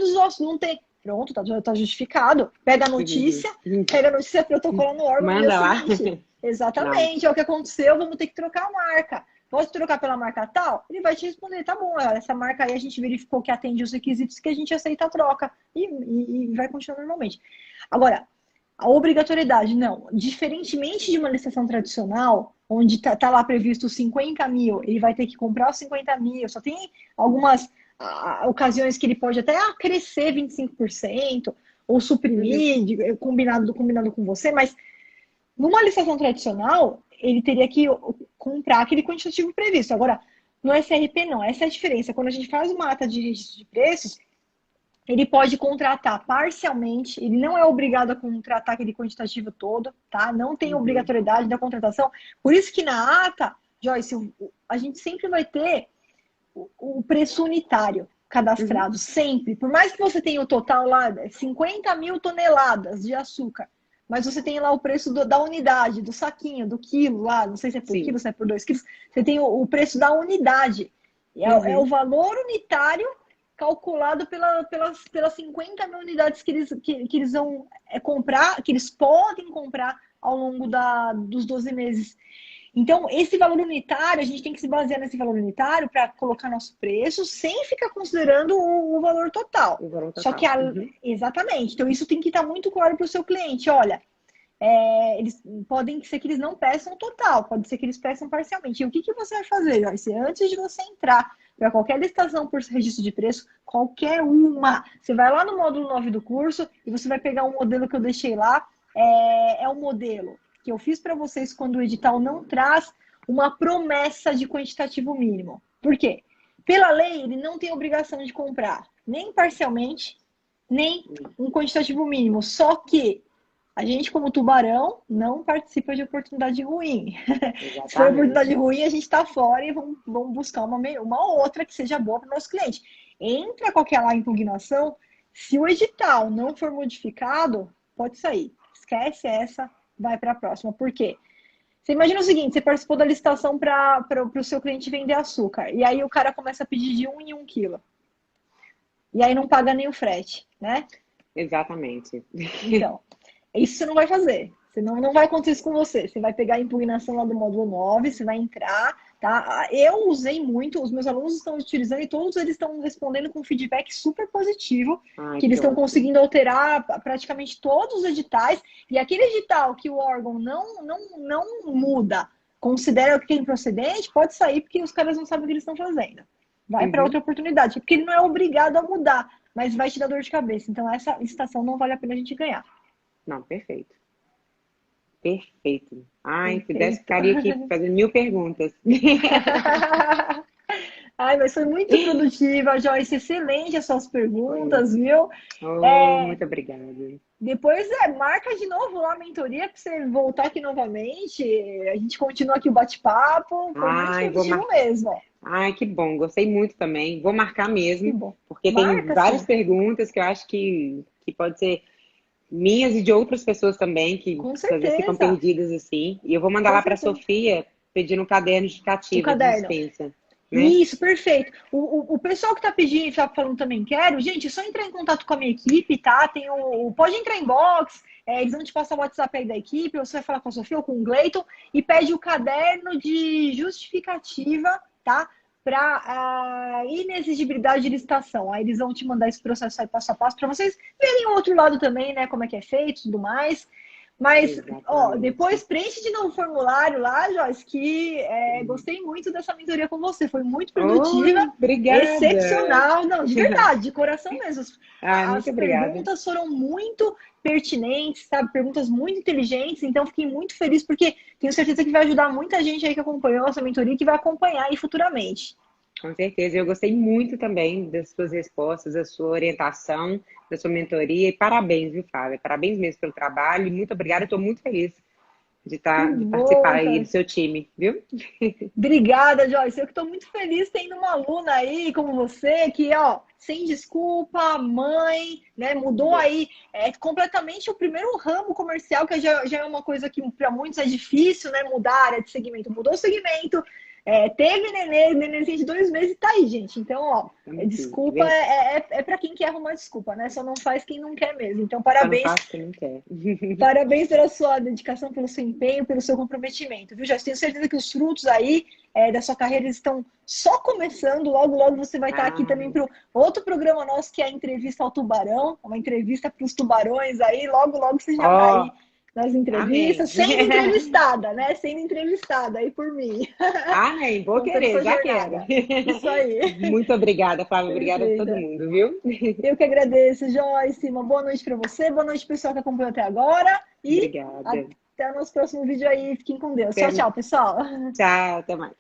os ossos. Não tem... Pronto, tá justificado. Pega a notícia protocola no órgão. Manda lá. Exatamente, é o que aconteceu, vamos ter que trocar a marca. Posso trocar pela marca tal? Ele vai te responder, tá bom, essa marca aí a gente verificou que atende os requisitos que a gente aceita a troca. E vai continuar normalmente. Agora, a obrigatoriedade, não. Diferentemente de uma licitação tradicional, onde tá lá previsto 50 mil, ele vai ter que comprar os 50 mil, só tem algumas ocasiões que ele pode até crescer 25% ou suprimir, combinado com você, mas numa licitação tradicional, ele teria que comprar aquele quantitativo previsto. Agora, no SRP não, essa é a diferença. Quando a gente faz uma ata de registro de preços, ele pode contratar parcialmente, ele não é obrigado a contratar aquele quantitativo todo, tá? Não tem obrigatoriedade da contratação. Por isso que na ata, Joyce, a gente sempre vai ter o preço unitário cadastrado, sempre. Por mais que você tenha o total lá, 50 mil toneladas de açúcar, mas você tem lá o preço da unidade, do saquinho, do quilo lá, não sei se é por quilo, se é por 2 quilos, você tem o preço da unidade. É o valor unitário calculado pelas 50 mil unidades que eles vão comprar, que eles podem comprar ao longo dos 12 meses. Então, esse valor unitário, a gente tem que se basear nesse valor unitário para colocar nosso preço sem ficar considerando o valor total. O valor total. Só que, exatamente. Então, isso tem que estar muito claro para o seu cliente. Olha, eles podem ser que eles não peçam total, pode ser que eles peçam parcialmente. E o que você vai fazer, Joyce? Antes de você entrar para qualquer licitação por registro de preço, qualquer uma, você vai lá no módulo 9 do curso e você vai pegar um modelo que eu deixei lá. É um modelo que eu fiz para vocês quando o edital não traz uma promessa de quantitativo mínimo. Por quê? Pela lei, ele não tem obrigação de comprar, nem parcialmente, nem um quantitativo mínimo. Só que a gente, como tubarão, não participa de oportunidade ruim. Se for oportunidade ruim, a gente está fora e vamos buscar uma outra que seja boa para o nosso cliente. Entra qualquer lá impugnação, se o edital não for modificado, pode sair. Esquece essa, vai para a próxima. Por quê? Você imagina o seguinte, você participou da licitação para o seu cliente vender açúcar, e aí o cara começa a pedir de 1 em 1 quilo. E aí não paga nem o frete, né? Exatamente. Então, isso você não vai fazer. Não vai acontecer isso com você. Você vai pegar a impugnação lá do módulo 9, você vai entrar, tá? Eu usei muito, os meus alunos estão utilizando e todos eles estão respondendo com feedback super positivo, que eles estão conseguindo alterar praticamente todos os editais. E aquele edital que o órgão não muda, considera que é improcedente, pode sair porque os caras não sabem o que eles estão fazendo. Vai para outra oportunidade, porque ele não é obrigado a mudar, mas vai te dar dor de cabeça. Então essa licitação não vale a pena a gente ganhar. Não, perfeito. Perfeito. Ai, se pudesse, ficaria aqui fazendo 1000 perguntas. Ai, mas foi muito produtiva, Joyce. Excelente as suas perguntas, viu? Muito obrigada. Depois, marca de novo lá a mentoria para você voltar aqui novamente. A gente continua aqui o bate-papo. Foi muito produtivo mesmo. Ai, que bom. Gostei muito também. Vou marcar mesmo, porque Marca, tem várias perguntas que eu acho que pode ser minhas e de outras pessoas também, que às vezes ficam perdidas assim. E eu vou mandar lá para a Sofia pedindo um caderno justificativo de dispensa. Né? Isso, perfeito. O pessoal que tá pedindo, tá falando também quero, gente, é só entrar em contato com a minha equipe, tá? Pode entrar em box, eles vão te passar o WhatsApp aí da equipe, ou você vai falar com a Sofia ou com o Gleiton e pede o caderno de justificativa, tá? Para inexigibilidade de licitação. Aí eles vão te mandar esse processo aí passo a passo para vocês verem o outro lado também, né? Como é que é feito e tudo mais. Mas, depois preenche de novo o formulário lá, Joyce, que gostei muito dessa mentoria com você. Foi muito produtiva. Obrigada. Excepcional. Não, de verdade, de coração mesmo. As perguntas foram muito pertinentes, sabe? Perguntas muito inteligentes. Então, fiquei muito feliz porque tenho certeza que vai ajudar muita gente aí que acompanhou essa mentoria e que vai acompanhar aí futuramente. Com certeza. Eu gostei muito também das suas respostas, da sua orientação, da sua mentoria. E parabéns, viu, Flávia? Parabéns mesmo pelo trabalho. E muito obrigada. Estou muito feliz de participar aí do seu time, viu? Obrigada, Joyce. Eu que estou muito feliz tendo uma aluna aí como você, que, sem desculpa, mãe, né? Mudou aí completamente o primeiro ramo comercial, que já é uma coisa que para muitos é difícil, né? Mudar a área de segmento. Mudou o segmento. Teve nenenzinho de 2 meses e tá aí, gente. Então, desculpa é para quem quer arrumar desculpa, né? Só não faz quem não quer mesmo. Então, parabéns. Só não faz quem não quer. Parabéns pela sua dedicação, pelo seu empenho, pelo seu comprometimento, viu? Já tenho certeza que os frutos aí da sua carreira estão só começando. Logo, logo você vai estar aqui também para outro programa nosso, que é a entrevista ao tubarão, uma entrevista para os tubarões aí. Logo, logo você já vai aí nas entrevistas, sendo entrevistada, né? Sendo entrevistada aí por mim. Amém, vou querer, já quero. Isso aí. Muito obrigada, Flávia. Obrigada a todo mundo, viu? Eu que agradeço, Joyce. Uma boa noite para você, boa noite, pessoal que acompanhou até agora. E obrigada. Até o nosso próximo vídeo aí. Fiquem com Deus. Tchau, tchau, pessoal. Tchau, até mais.